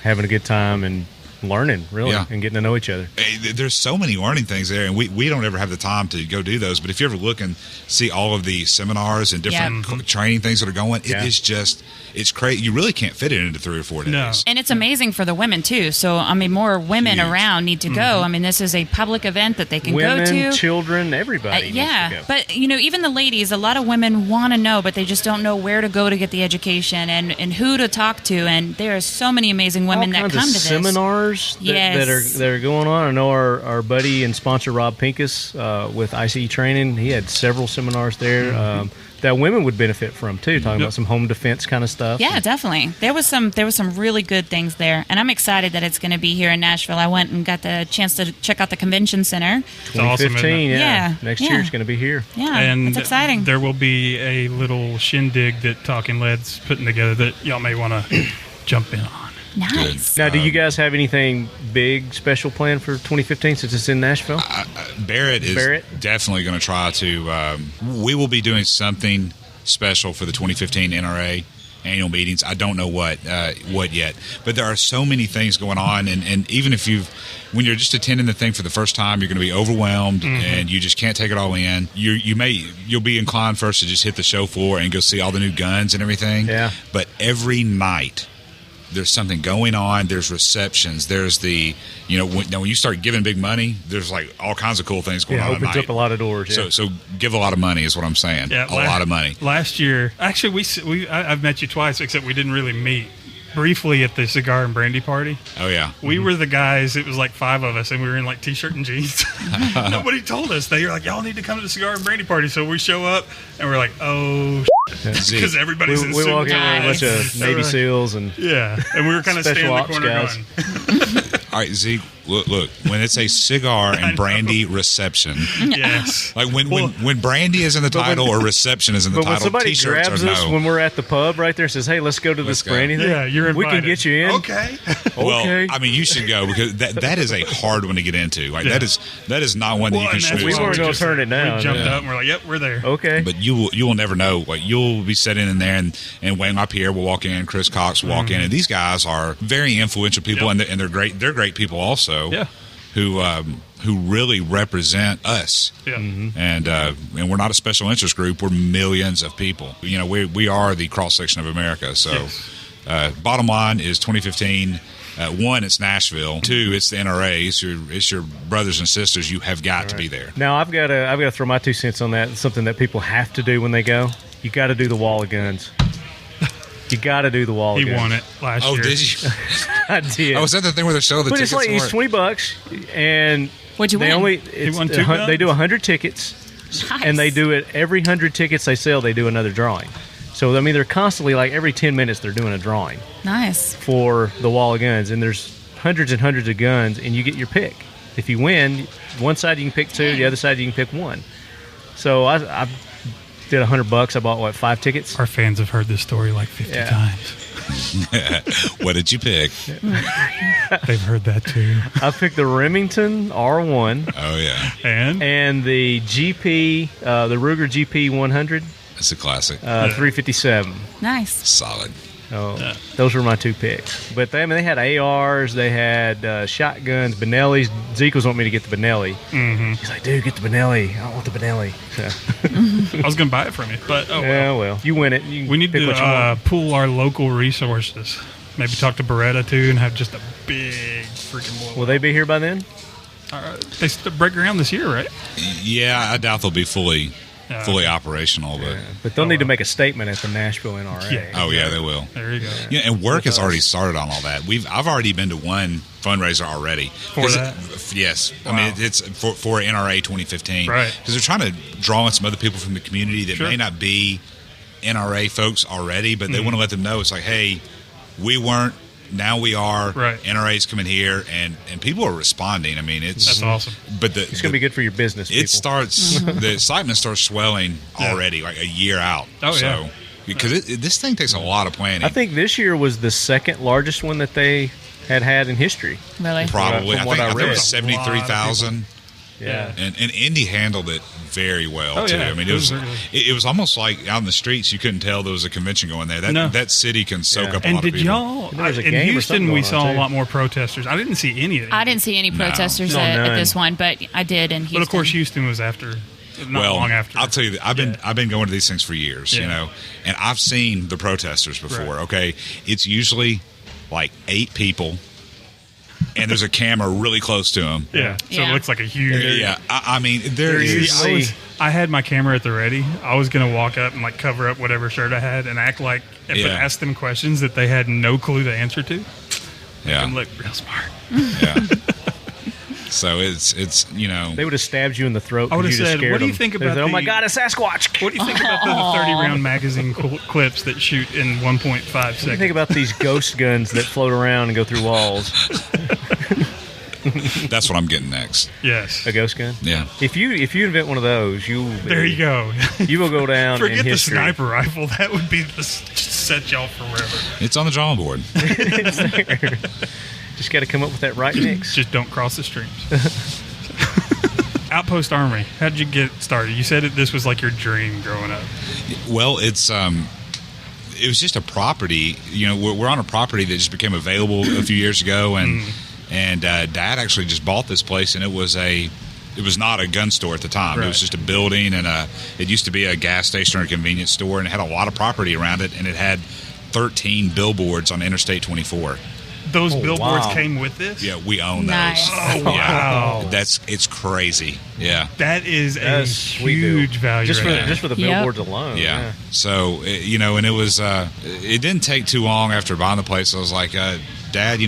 having a good time, and learning, really, and getting to know each other. There's so many learning things there, and we don't ever have the time to go do those. But if you ever look and see all of the seminars and different training things that are going, it is just, it's crazy. You really can't fit it into 3 or 4 days. No. And it's amazing for the women, too. So, more women around need to go. This is a public event that they can go to. Women, children, everybody needs to go. But, even the ladies, a lot of women want to know, but they just don't know where to go to get the education and who to talk to. And there are so many amazing women that come to this. Seminars seminars that are going on. I know our buddy and sponsor Rob Pincus with ICE training. He had several seminars there that women would benefit from too. Talking about some home defense kind of stuff. Yeah, definitely. There was some really good things there, and I'm excited that it's going to be here in Nashville. I went and got the chance to check out the convention center. 2015, awesome, next year it's going to be here. Yeah, and it's exciting. There will be a little shindig that Talking Lead's putting together that y'all may want to jump in on. Nice. Now, do you guys have anything big, special planned for 2015 since it's in Nashville? Barrett is definitely going to try to. We will be doing something special for the 2015 NRA annual meetings. I don't know what yet, but there are so many things going on, and even if when you're just attending the thing for the first time, you're going to be overwhelmed and you just can't take it all in. You'll be inclined first to just hit the show floor and go see all the new guns and everything. Yeah. But every night, there's something going on. There's receptions. There's when you start giving big money, there's like all kinds of cool things going on. It opens up a lot of doors. Yeah. So give a lot of money is what I'm saying. Yeah, a lot of money. Last year, actually, I've met you twice, except we didn't really meet. Briefly at the cigar and brandy party. Oh yeah, we were the guys. It was like 5 of us, and we were in like t-shirt and jeans. Nobody told us. They were like, "Y'all need to come to the cigar and brandy party." So we show up, and we're like, "Oh." Because everybody's in suit we walk in with a bunch of Navy SEALs and and we were kind of standing in the corner going. All right, Zeke, look. When it's a cigar and brandy reception, yes, like when brandy is in the title or reception is in the title, when somebody t-shirts grabs are us when we're at the pub right there and says, "Hey, let's go to this brandy thing." Yeah, you're invited. We can get you in. Okay. Well, I mean, you should go because that is a hard one to get into. Like that is not one that you can schmooze. We weren't going to turn it down. We jumped up and we're like, "Yep, we're there." Okay. But you will never know. Like you'll be sitting in there and Wayne LaPierre will walk in, Chris Cox will walk in, and these guys are very influential people, and they're great. They're great people also. Yeah. Who really represent us. Yeah. And we're not a special interest group. We're millions of people. You know, we are the cross section of America. So, bottom line is 2015. 1, it's Nashville. 2, it's the NRA. It's your brothers and sisters. You have got to be there. Now I've got to throw my 2 cents on that. It's something that people have to do when they go. You got to do the wall of guns. You got to do the wall. He won it last year. Oh, did you? I did. Oh, was that the thing where they show the tickets? But it's like $20, and what'd you win? He won 2 guns? They do 100 tickets, nice. and they do it every 100 tickets they sell. They do another drawing. So I mean, they're constantly like every 10 minutes they're doing a drawing. Nice. For the wall of guns, and there's hundreds and hundreds of guns, and you get your pick. If you win, one side you can pick 2, the other side you can pick 1. So I did $100. I bought 5 tickets. Our fans have heard this story like 50 times. What did you pick? They've heard that too. I picked the Remington R1. Oh yeah, and the GP, the Ruger GP 100. That's a classic. 357. Nice. Solid. Those were my 2 picks. But they had ARs, they had shotguns, Benellis. Zeke was wanting me to get the Benelli. He's like, dude, get the Benelli. I want the Benelli. So. I was going to buy it from you, but well, you win it. We need to pool our local resources. Maybe talk to Beretta too and have just a big freaking blow. Will they be here by then? They break ground this year, right? Yeah, I doubt they'll be fully operational, but they'll need to make a statement at the Nashville NRA. Yeah. Oh yeah, they will. There you go. Yeah, and work has already started on all that. I've already been to one fundraiser already. For that? Yes. Wow. I mean, it's for NRA 2015. Right. Because they're trying to draw in some other people from the community that may not be NRA folks already, but they want to let them know it's like, hey, we weren't. Now we are. Right. NRA's coming here, and people are responding. I mean, that's awesome. But it's going to be good for your business. It starts. The excitement starts swelling already, like a year out. Oh so, because this thing takes a lot of planning. I think this year was the second largest one that they had in history. Really? Probably. From what I read. It was 73,000. Yeah. And Indy handled it very well too. Yeah. I mean, it was almost like out in the streets you couldn't tell there was a convention going there. That city can soak up a lot of people. And did y'all? In Houston, we saw a lot more protesters. I didn't see any of them. I didn't see any protesters at this one, but I did in Houston. But of course, Houston was after. Not long after. I'll tell you, I've been going to these things for years, you know, and I've seen the protesters before. Right. Okay, it's usually like 8 people. And there's a camera really close to him. Yeah, so it looks like a huge. Yeah, I mean, there is. I had my camera at the ready. I was going to walk up and like cover up whatever shirt I had and act like, ask them questions that they had no clue the answer to. Yeah. Make them look real smart. Yeah. So it's They would have stabbed you in the throat. I would have you just said, scared what do you them. think They about said, oh my the- God, a Sasquatch. What do you think about the 30-round magazine clips that shoot in 1.5 seconds? What do you think about these ghost guns that float around and go through walls? that's what I'm getting next. Yes. A ghost gun? Yeah. If you invent one of those, There you go. You will go down Forget in the history. sniper rifle. That would be the set y'all forever. It's on the drawing board. Just got to come up with that right mix. Just don't cross the streams. Outpost Armory. How did you get started? You said this was like your dream growing up. Well, it was just a property. We're on a property that just became available a few years ago, and Dad actually just bought this place, and it was not a gun store at the time. Right. It was just a building, and it used to be a gas station or a convenience store, and it had a lot of property around it, and it had 13 billboards on Interstate 24. Those billboards wow. came with this? Yeah, we own Nice. those. Oh, wow. Yeah, it's crazy. Yeah. That is That's a sweet deal. huge value Just right for there. the Yep. billboards alone. Yeah. So, and it was, it didn't take too long after buying the place. I was like, Dad,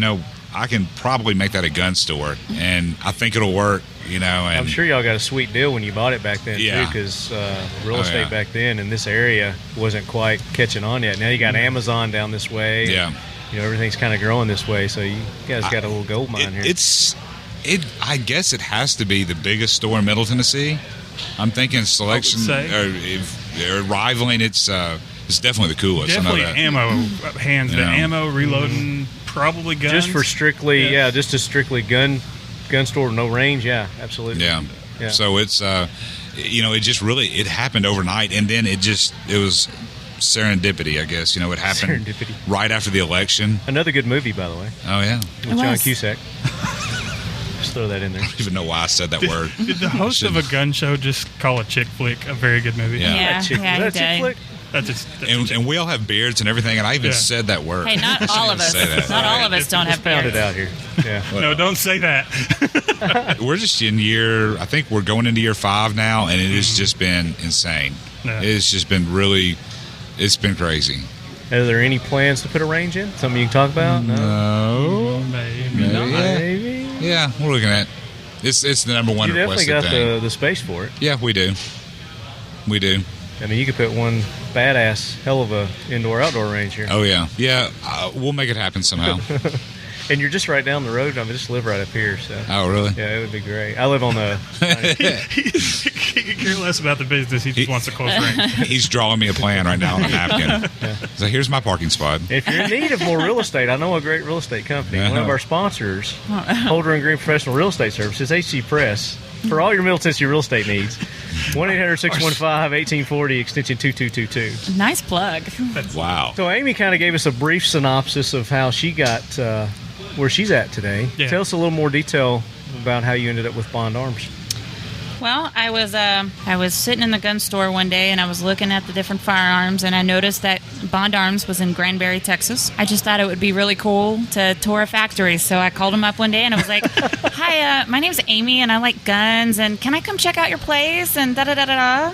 I can probably make that a gun store, and I think it'll work, and I'm sure y'all got a sweet deal when you bought it back then, Yeah. too, because real Oh, estate yeah. back then in this area wasn't quite catching on yet. Now you got Amazon down this way. Yeah. Everything's kind of growing this way, so you guys got a little gold mine here. I guess it has to be the biggest store in Middle Tennessee. I'm thinking selection or rivaling. It's definitely the coolest. Definitely I know that. ammo, hands down. Yeah. Ammo, reloading, probably guns. Just for strictly, just a strictly gun store, no range. Yeah, absolutely. Yeah. Yeah. So it's it just really it happened overnight, and then it was serendipity, I guess. It happened Serendipity. right after the election. Another good movie, by the way, Oh yeah. with It John was. Cusack. Just throw that in there. I don't even know why I said that word. Did the host of a gun show just call a chick flick a very good movie? Yeah. Yeah, Chick- yeah, is that he a chick did. flick? And we all have beards and everything, and I even Yeah. said that word. Hey, not all of us. Say that. Not all of us don't have Just found it beards. out here. Yeah. No, don't say that. We're just I think we're going into year 5 now, and it has just been insane. Yeah. It's just been it's been crazy. Are there any plans to put a range in? Something you can talk about? No. Maybe not. Maybe. Yeah, we're looking at it's the number one You definitely requested got thing. the space for it. Yeah, we do. We do. I mean, you could put one badass, hell of a indoor-outdoor range here. Oh yeah, yeah. We'll make it happen somehow. And you're just right down the road. I mean, just live right up here. So Oh really? yeah, it would be great. I live on the. He could care less about the business. He just wants a close range. He's drawing me a plan right now on a napkin. So here's my parking spot. If you're in need of more real estate, I know a great real estate company. One of our sponsors, Holder and Green Professional Real Estate Services, HC Press, for all your Middle Tennessee real estate needs. 1-800-615-1840, extension 2222. Nice plug. Wow. So Amy kind of gave us a brief synopsis of how she got where she's at today. Yeah. Tell us a little more detail about how you ended up with Bond Arms. Well, I was sitting in the gun store one day and I was looking at the different firearms and I noticed that Bond Arms was in Granbury, Texas. I just thought it would be really cool to tour a factory, so I called him up one day and I was like, "Hi, my name's Amy and I like guns and can I come check out your place?" And da da da da da.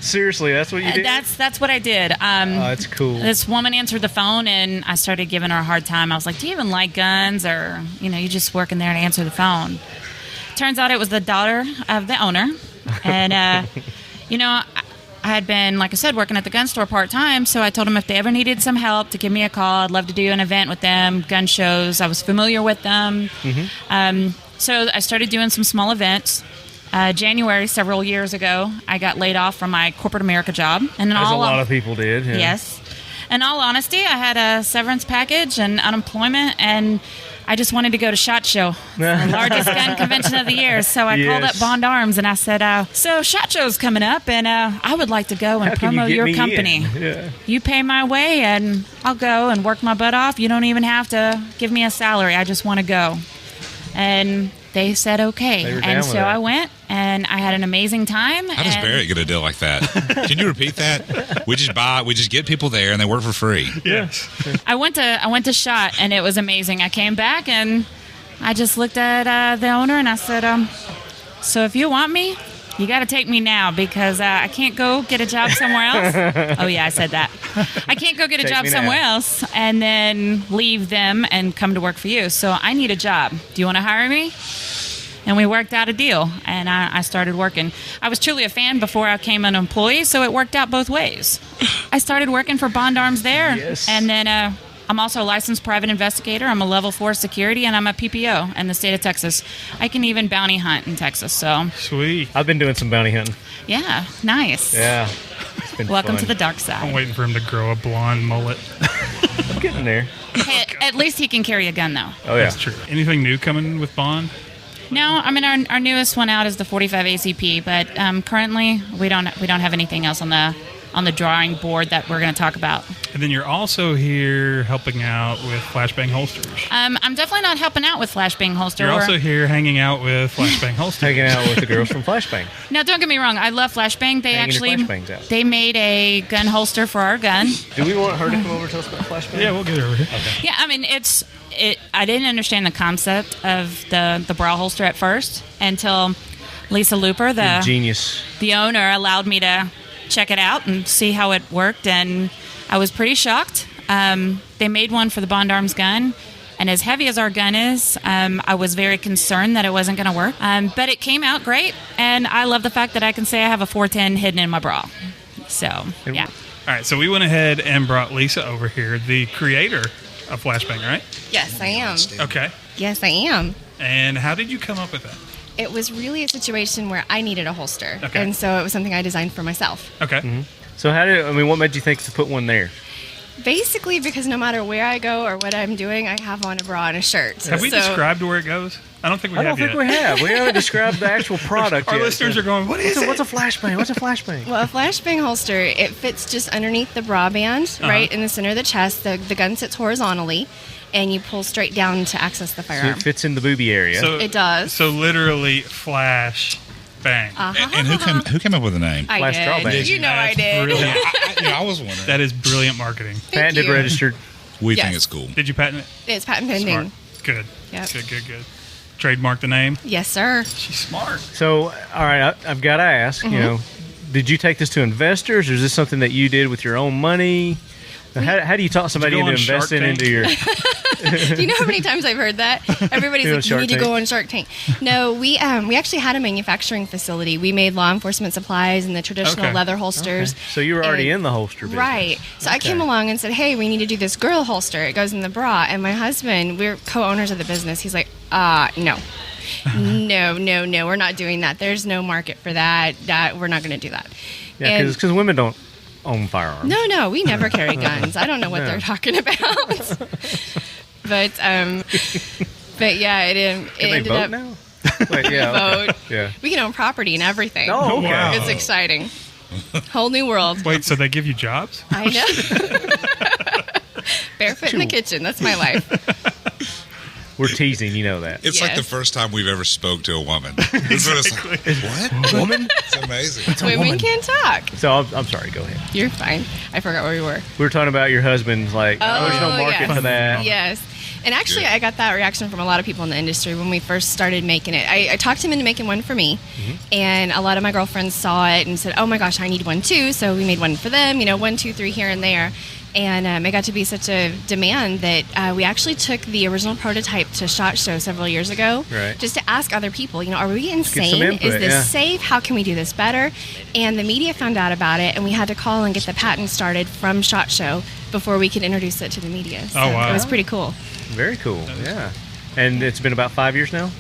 Seriously, that's what you did? That's what I did. That's cool. This woman answered the phone and I started giving her a hard time. I was like, "Do you even like guns, or you just work in there to answer the phone?" Turns out it was the daughter of the owner, and I had been, like I said, working at the gun store part-time, so I told them if they ever needed some help to give me a call. I'd love to do an event with them, gun shows. I was familiar with them. So I started doing some small events. January, several years ago, I got laid off from my corporate America job. And As a lot of people did. Yeah. Yes. In all honesty, I had a severance package and unemployment, and I just wanted to go to SHOT Show, the largest gun convention of the year. So I called up Yes. Bond Arms and I said, so SHOT Show's coming up, and I would like to go and How can you promote get your me company. in? Yeah. You pay my way, and I'll go and work my butt off. You don't even have to give me a salary. I just want to go. And they said okay. They were down And with so that. I went, and I had an amazing time. How does and Barrett get a deal like that? Can you repeat that? We just get people there and they work for free. Yes. I went to SHOT, and it was amazing. I came back, and I just looked at the owner, and I said, so if you want me, you got to take me now because I can't go get a job somewhere else. Oh, yeah, I said that. I can't go get a Take job me somewhere now. else and then leave them and come to work for you. So I need a job. Do you want to hire me? And we worked out a deal, and I started working. I was truly a fan before I became an employee, so it worked out both ways. I started working for Bond Arms there, Yes. and then I'm also a licensed private investigator. I'm a level 4 security, and I'm a PPO in the state of Texas. I can even bounty hunt in Texas, so Sweet. I've been doing some bounty hunting. yeah, nice. Yeah. It's been Welcome fun. to the dark I'm side. waiting for him to grow a blonde mullet. I'm getting there. Hey, at least he can carry a gun, though. Oh, yeah. That's true. Anything new coming with Bond? No, I mean our newest one out is the 45 ACP, but currently we don't have anything else on the drawing board that we're going to talk about. And then you're also here helping out with Flashbang Holsters. I'm definitely not helping out with Flashbang Holster. You're or- also here hanging out with Flashbang Holsters. Hanging out with the girls from Flashbang. Now, don't get me wrong. I love Flashbang. They Hanging your actually flashbangs out. they made a gun holster for our gun. Do we want her to come over and tell us about Flashbang? Yeah, we'll get over here. Yeah, I mean I didn't understand the concept of the bra holster at first until Lisa Looper, You're genius. the owner, allowed me to check it out and see how it worked, and I was pretty shocked. They made one for the Bond Arms gun, and as heavy as our gun is, I was very concerned that it wasn't going to work. But it came out great, and I love the fact that I can say I have a 410 hidden in my bra. So, yeah. All right, so we went ahead and brought Lisa over here, the creator of Flashbang, right? Yes, I am. Okay. Yes, I am. And how did you come up with that? It was really a situation where I needed a holster. Okay. And so it was something I designed for myself. Okay. So what made you think to put one there? Basically, because no matter where I go or what I'm doing, I have on a bra and a shirt. Have we So- described where it goes? I don't think we I have don't think yet. we have. We haven't described the actual product Our yet. listeners are going, what is it? What's a flashbang? What's a flashbang? Well, a flashbang holster, it fits just underneath the bra band, right in the center of the chest. The gun sits horizontally, and you pull straight down to access the So firearm. it fits in the booby area. So, It does. So literally flash bang. And who came up with the name? I Flash draw bang. did. You know I That's did. brilliant. I was wondering. That is brilliant marketing. Patented, you. registered. We Yes. think it's cool. Did you patent it? It's patent pending. Smart. Good. Yep. Good. Trademark the name. Yes, sir. She's smart. So, all right, I've got to ask, did you take this to investors, or is this something that you did with your own money? How do you talk somebody go into on Shark investing Tank? into your... Do you know how many times I've heard that? Everybody's You know like, you Shark need to Tank? go on Shark Tank. No, we actually had a manufacturing facility. We made law enforcement supplies and the traditional Okay. leather holsters. So you were already And- in the holster business. Right. So I Okay. came along and said, hey, we need to do this girl holster. It goes in the bra. And my husband, we're co-owners of the business. He's like, no. No, we're not doing that. There's no market for that. We're not going to do that. Yeah, And- because women don't own firearms. no, we never carry guns. I don't know what No. they're talking about. but yeah, it Can they ended vote up now? Wait, yeah. okay. vote. Yeah. We can own property and everything. Oh, okay. Wow. It's exciting. Whole new world. Wait, so they give you jobs? I know. Barefoot in the kitchen. That's my life. We're teasing, you know that. It's like the Yes. first time we've ever spoke to a woman. It's what it's like, what? Woman? It's amazing. Women can talk. So I'm sorry, go ahead. You're fine. I forgot where we were. We were talking about your husband's like, there's no market yes. for that. Yes. And actually, Good. I got that reaction from a lot of people in the industry when we first started making it. I talked him into making one for me, and a lot of my girlfriends saw it and said, oh my gosh, I need one too. So we made one for them, 1, 2, 3 here and there. And it got to be such a demand that we actually took the original prototype to SHOT Show several years ago, Right. just to ask other people, are we some insane? input, Is this yeah. safe? How can we do this better? And the media found out about it, and we had to call and get the patent started from SHOT Show before we could introduce it to the media. So Oh, wow. it was pretty cool. Very cool. Yeah. And it's been about 5 years now?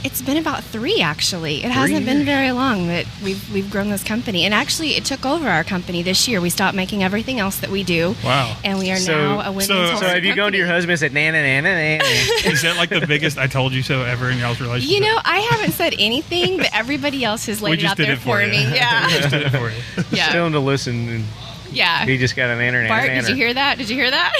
It's been about 3 actually. It hasn't been years. very long that we've grown this company, and actually it took over our company this year. We stopped making everything else that we do. Wow. And we are So- now a women's so holster So have you gone to your company. husband and said, na-na-na-na-na? Is that like the biggest I told you so ever in y'all's relationship? I haven't said anything, but everybody else has We laid it just out did there it for you. me. We Yeah. just did it for you. Yeah. Still to listen. And Yeah. he just got an internet. Bart, did you hear that? Did you hear that?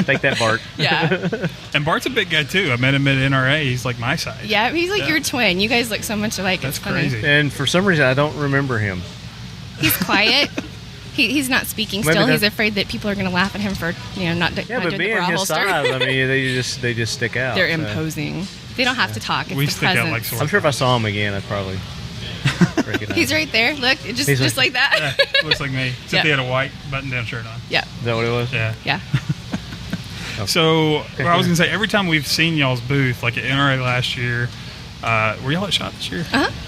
Take that, Bart. Yeah. And Bart's a big guy too. I met him at NRA. He's like my size. Yeah, he's like Yeah. your twin. You guys look so much alike. That's it's funny. crazy. And for some reason, I don't remember him. He's quiet. He's not speaking Maybe still. He's that's- afraid that people are going to laugh at him for, not, Yeah, not but doing the being bra his holster. size, I mean, they just stick out. They're so. imposing. They don't have to talk. It's We the stick out presence. like sore I'm sure if I saw him again, I'd probably recognize He's him. right there. Look, just like that. Yeah, looks like me. Except he had a white button-down shirt on. Yeah. Is that what it was? Yeah. Yeah. So well, I was gonna say, every time we've seen y'all's booth, like at NRA last year, were y'all at SHOT this year?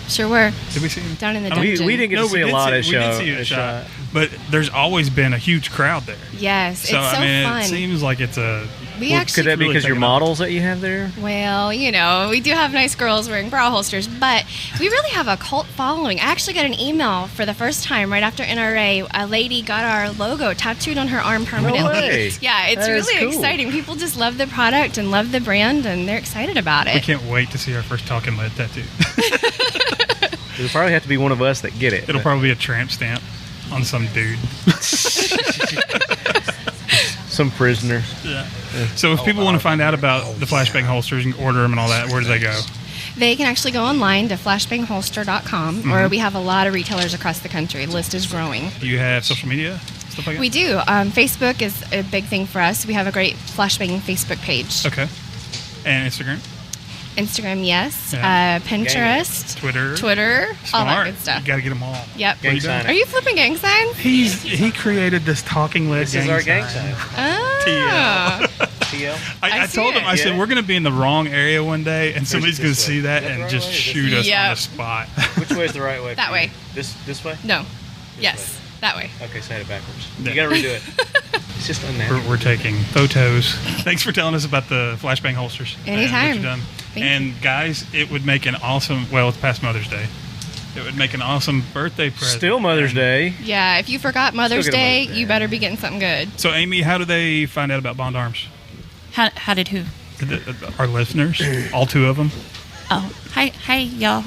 Sure were. Did we see him? Down in the We dungeon. didn't get to see a lot at we did SHOT. see you at SHOT, but there's always been a huge crowd there. Yes, So it's so I mean, fun. it seems like it's a. We Well, actually could that be really because your taken off. models that you have there? Well, we do have nice girls wearing bra holsters, but we really have a cult following. I actually got an email for the first time right after NRA. A lady got our logo tattooed on her arm permanently. way. Yeah, it's That is really cool. exciting. People just love the product and love the brand, and they're excited about We it. can't wait to see our first Talking Lead tattoo. It'll probably have to be one of us that get it. It'll probably be a tramp stamp on some dude. Some prisoner. Yeah. So if people want to find out about the flashbang holsters and order them and all that, where do they go? They can actually go online to flashbangholster.com, or we have a lot of retailers across the country. The list is growing. Do you have social media? Stuff like that? We do. Facebook is a big thing for us. We have a great flashbang Facebook page. Okay. And Instagram? Instagram, yes. Yeah. Pinterest, Twitter? all that Smart. good stuff. You got to get them all. Yep. Gang you doing? sign. Are you flipping gang signs? He created this Talking Lead This is our gang sign. Oh. TL. I I see told him, it. I said, Yeah. we're going to be in the wrong area one day, and somebody's going to this way? see that Is that the and right just way or this shoot us Yeah. on the spot. Which way is the right way? That for way. you? This way? No. Yes, that way. Okay, say it backwards. Yeah. You gotta redo it. It's just unnatural. We're taking photos. Thanks for telling us about the flashbang holsters. and what Anytime. you've done. Thank And guys, it would make an awesome, well, it's past Mother's Day. It would make an awesome birthday present. Still Mother's Day. Yeah, if you forgot Mother's Still get a Day, Mother's Day. you better be getting something good. So, Amy, how do they find out about Bond Arms? How did who? Our listeners, all two of them. Oh, hi, y'all.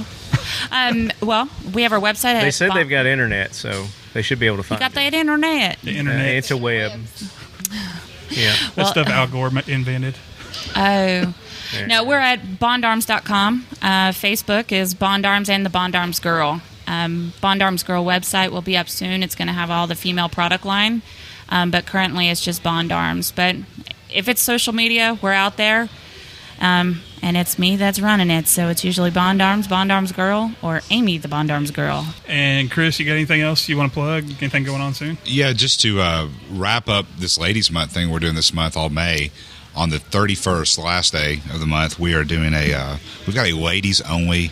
Well, we have our website. They said they've got internet, so they should be able to You find got it. that internet. The internet. It's a web. Yeah. That Well, stuff Al Gore invented. Oh. No, we're at bondarms.com. Facebook is Bond Arms and the Bond Arms Girl. Bond Arms Girl website will be up soon. It's going to have all the female product line, but currently it's just Bond Arms. But if it's social media, we're out there, and it's me that's running it. So it's usually Bond Arms Girl, or Amy the Bond Arms Girl. And Chris, you got anything else you want to plug? Anything going on soon? Yeah, just to wrap up this Ladies Month thing we're doing this month, all May. On the 31st, the last day of the month, we are doing we've got a ladies-only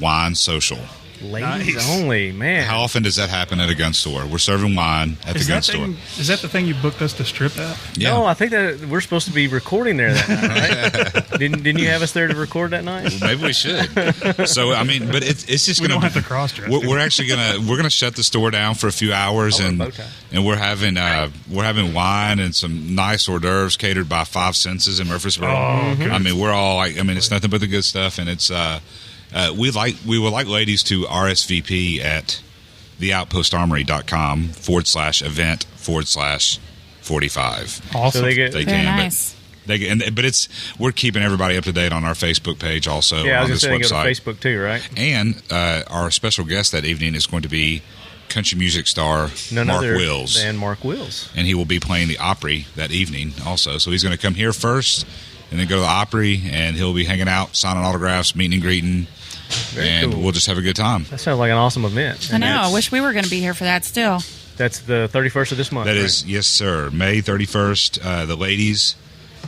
wine social. Ladies Nice. only, man. How often does that happen at a gun store? We're serving wine at the gun store. Is that the thing you booked us to strip at? Yeah. No, I think that we're supposed to be recording there that night, right? didn't you have us there to record that night? Maybe we should. So I mean, but it's just We gonna. don't have to cross-dress. We're actually gonna shut the store down for a few hours, Oh, and bow tie. we're having wine and some nice hors d'oeuvres catered by Five Senses in Murfreesboro. Oh, good. I mean, we're all like, it's nothing but the good stuff, and it's we would like ladies to RSVP at theoutpostaarmory.com/event/45. Awesome. So they get. They Very can, nice. but we're keeping everybody up to date on our Facebook page also Yeah, I on was this going to say they website. go to Facebook too, right? And our special guest that evening is going to be country music star None Mark other Wills, than Mark Wills. and he will be playing the Opry that evening also. So he's going to come here first, and then go to the Opry, and he'll be hanging out, signing autographs, meeting and greeting, Very and cool. we'll just have a good time. That sounds like an awesome event. I know. I that's- wish we were going to be here for that still. That's the 31st of this month. That right? is, yes, sir. May 31st,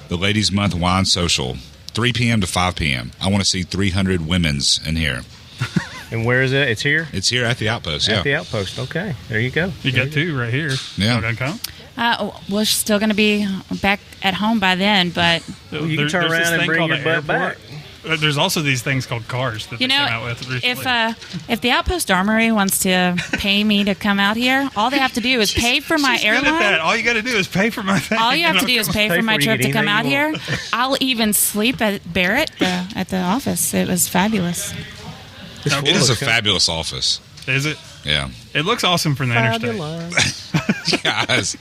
the ladies month wine social, 3 p.m. to 5 p.m. I want to see 300 women's in here. And where is it? It's here? It's here at the Outpost. At Yeah, the Outpost. Okay. There you go. You got two right here. Yeah. Y'all gonna come? We're still going to be back at home by then, but Well, you can turn There's this around and thing bring called your the butt back. airport. There's also these things called cars that you they came know, out with recently. if the Outpost Armory wants to pay me to come out here, all they have to do is pay for my She's good at that. airline. All you got to do is pay for my thing. All you have and to do I'll is come. pay Pay for my for trip you to come out anything here. I'll even sleep at Barrett at the office. It was fabulous. it is a fabulous office. Is it? Yeah, It looks awesome from the interstate. Fabulous. guys.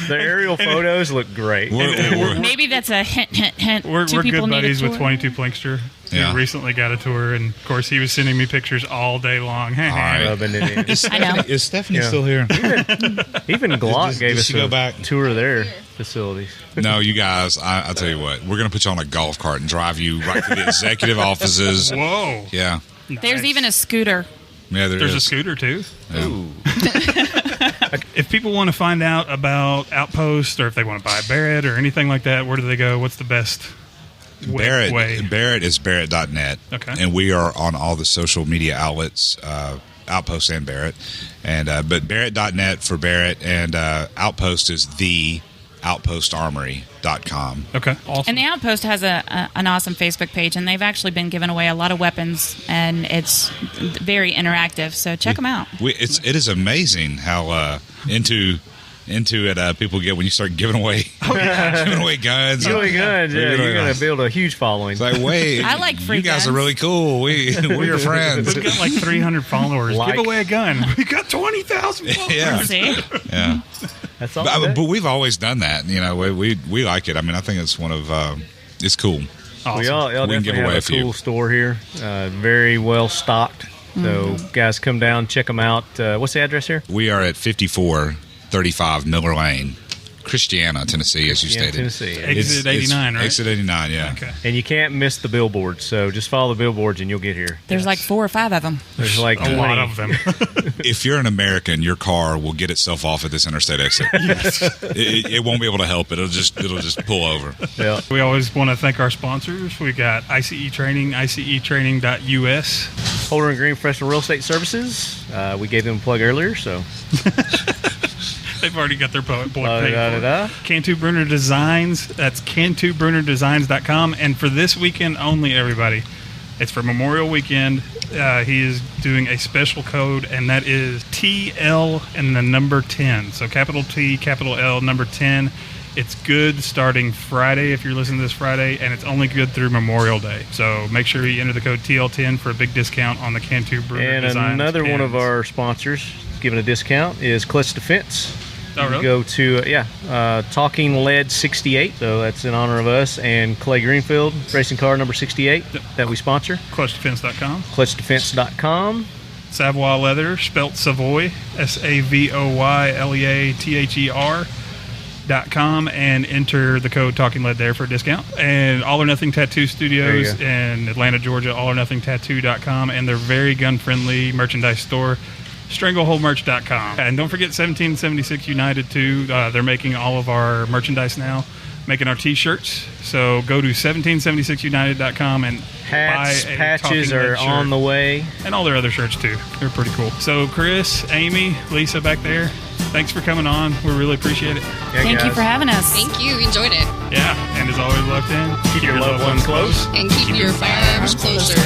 The aerial photos look great. We're- Maybe that's a hint. We're Two people good need a buddies with tour. 22 Plinkster. Yeah. We recently got a tour, and of course, he was sending me pictures all day long. All right. Rubbing it in. I know. Is Stephanie Yeah. still here? Even Glock Does- gave does us she go a back? tour of their facilities. No, you guys. I tell you what, we're going to put you on a golf cart and drive you right to the executive offices. Whoa. Yeah, There's even a scooter. Yeah, There's a scooter too. Yeah. Ooh. If people want to find out about Outpost, or if they want to buy Barrett or anything like that, where do they go? What's the best way? Barrett is Barrett.net. Okay. And we are on all the social media outlets, Outpost and Barrett. And but Barrett.net for Barrett, and Outpost is the OutpostArmory.com. Okay, awesome. And the Outpost has an awesome Facebook page, and they've actually been giving away a lot of weapons, and it's very interactive. So check them out. It is amazing how into it people get when you start giving away giving away guns. Really good. Yeah, you're going to build a huge following. It's like, wait, I like free you guys guns. are really cool. We're your friends. We've got like 300 followers. Like- Give away a gun. We got 20,000 followers. Yeah. See? Yeah. That's all. But we've always done that. You know, we like it. I mean, I think it's one of it's cool. Awesome. We all We can definitely give have away a a few. cool store here. Very well stocked. So guys, come down, check them out. What's the address here? We are at 5435 Miller Lane, Christiana, Tennessee, as you Yeah, stated. Tennessee. Exit 89, right? Exit 89, yeah. Okay. And you can't miss the billboards. So just follow the billboards and you'll get here. There's like 4 or 5 of them. There's like A 20. lot of them. If you're an American, your car will get itself off at this interstate exit. It won't be able to help it. It'll just pull over. Yeah. We always want to thank our sponsors. We got ICE Training, ICEtraining.us. Holder and Green Professional Real Estate Services. We gave them a plug earlier, so. They've already got their plug paid Da-da-da-da. for. Cantu Bruner Designs. That's CantuBrunerDesigns.com. And for this weekend only, everybody, it's for Memorial Weekend. He is doing a special code, and that is TL and the number 10. So capital T, capital L, number 10. It's good starting Friday if you're listening to this Friday, and it's only good through Memorial Day. So make sure you enter the code TL10 for a big discount on the Cantu Bruner And Designs. another one of pins. our sponsors giving a discount is Clutch Defense. Oh, really? You go to, Talking Lead 68, so that's in honor of us, and Clay Greenfield, racing car number 68 that we sponsor. ClutchDefense.com. ClutchDefense.com. Savoy Leather, spelt Savoy, SAVOYLEATHER.com, and enter the code Talking Lead there for a discount. And All or Nothing Tattoo Studios in Atlanta, Georgia, allornothingtattoo.com, and their very gun-friendly merchandise store, strangleholdmerch.com. And don't forget 1776 United too. They're making all of our merchandise now, making our t-shirts. So go to 1776united.com and Hats, buy a patches Talking Lead are shirt. on the way. And all their other shirts too. They're pretty cool. So Chris, Amy, Lisa back there, thanks for coming on. We really appreciate it. Yeah, Thank you guys. for having us. Thank you. Enjoyed it. Yeah, and as always, locked in, keep your loved ones close. And keep your firearms closer.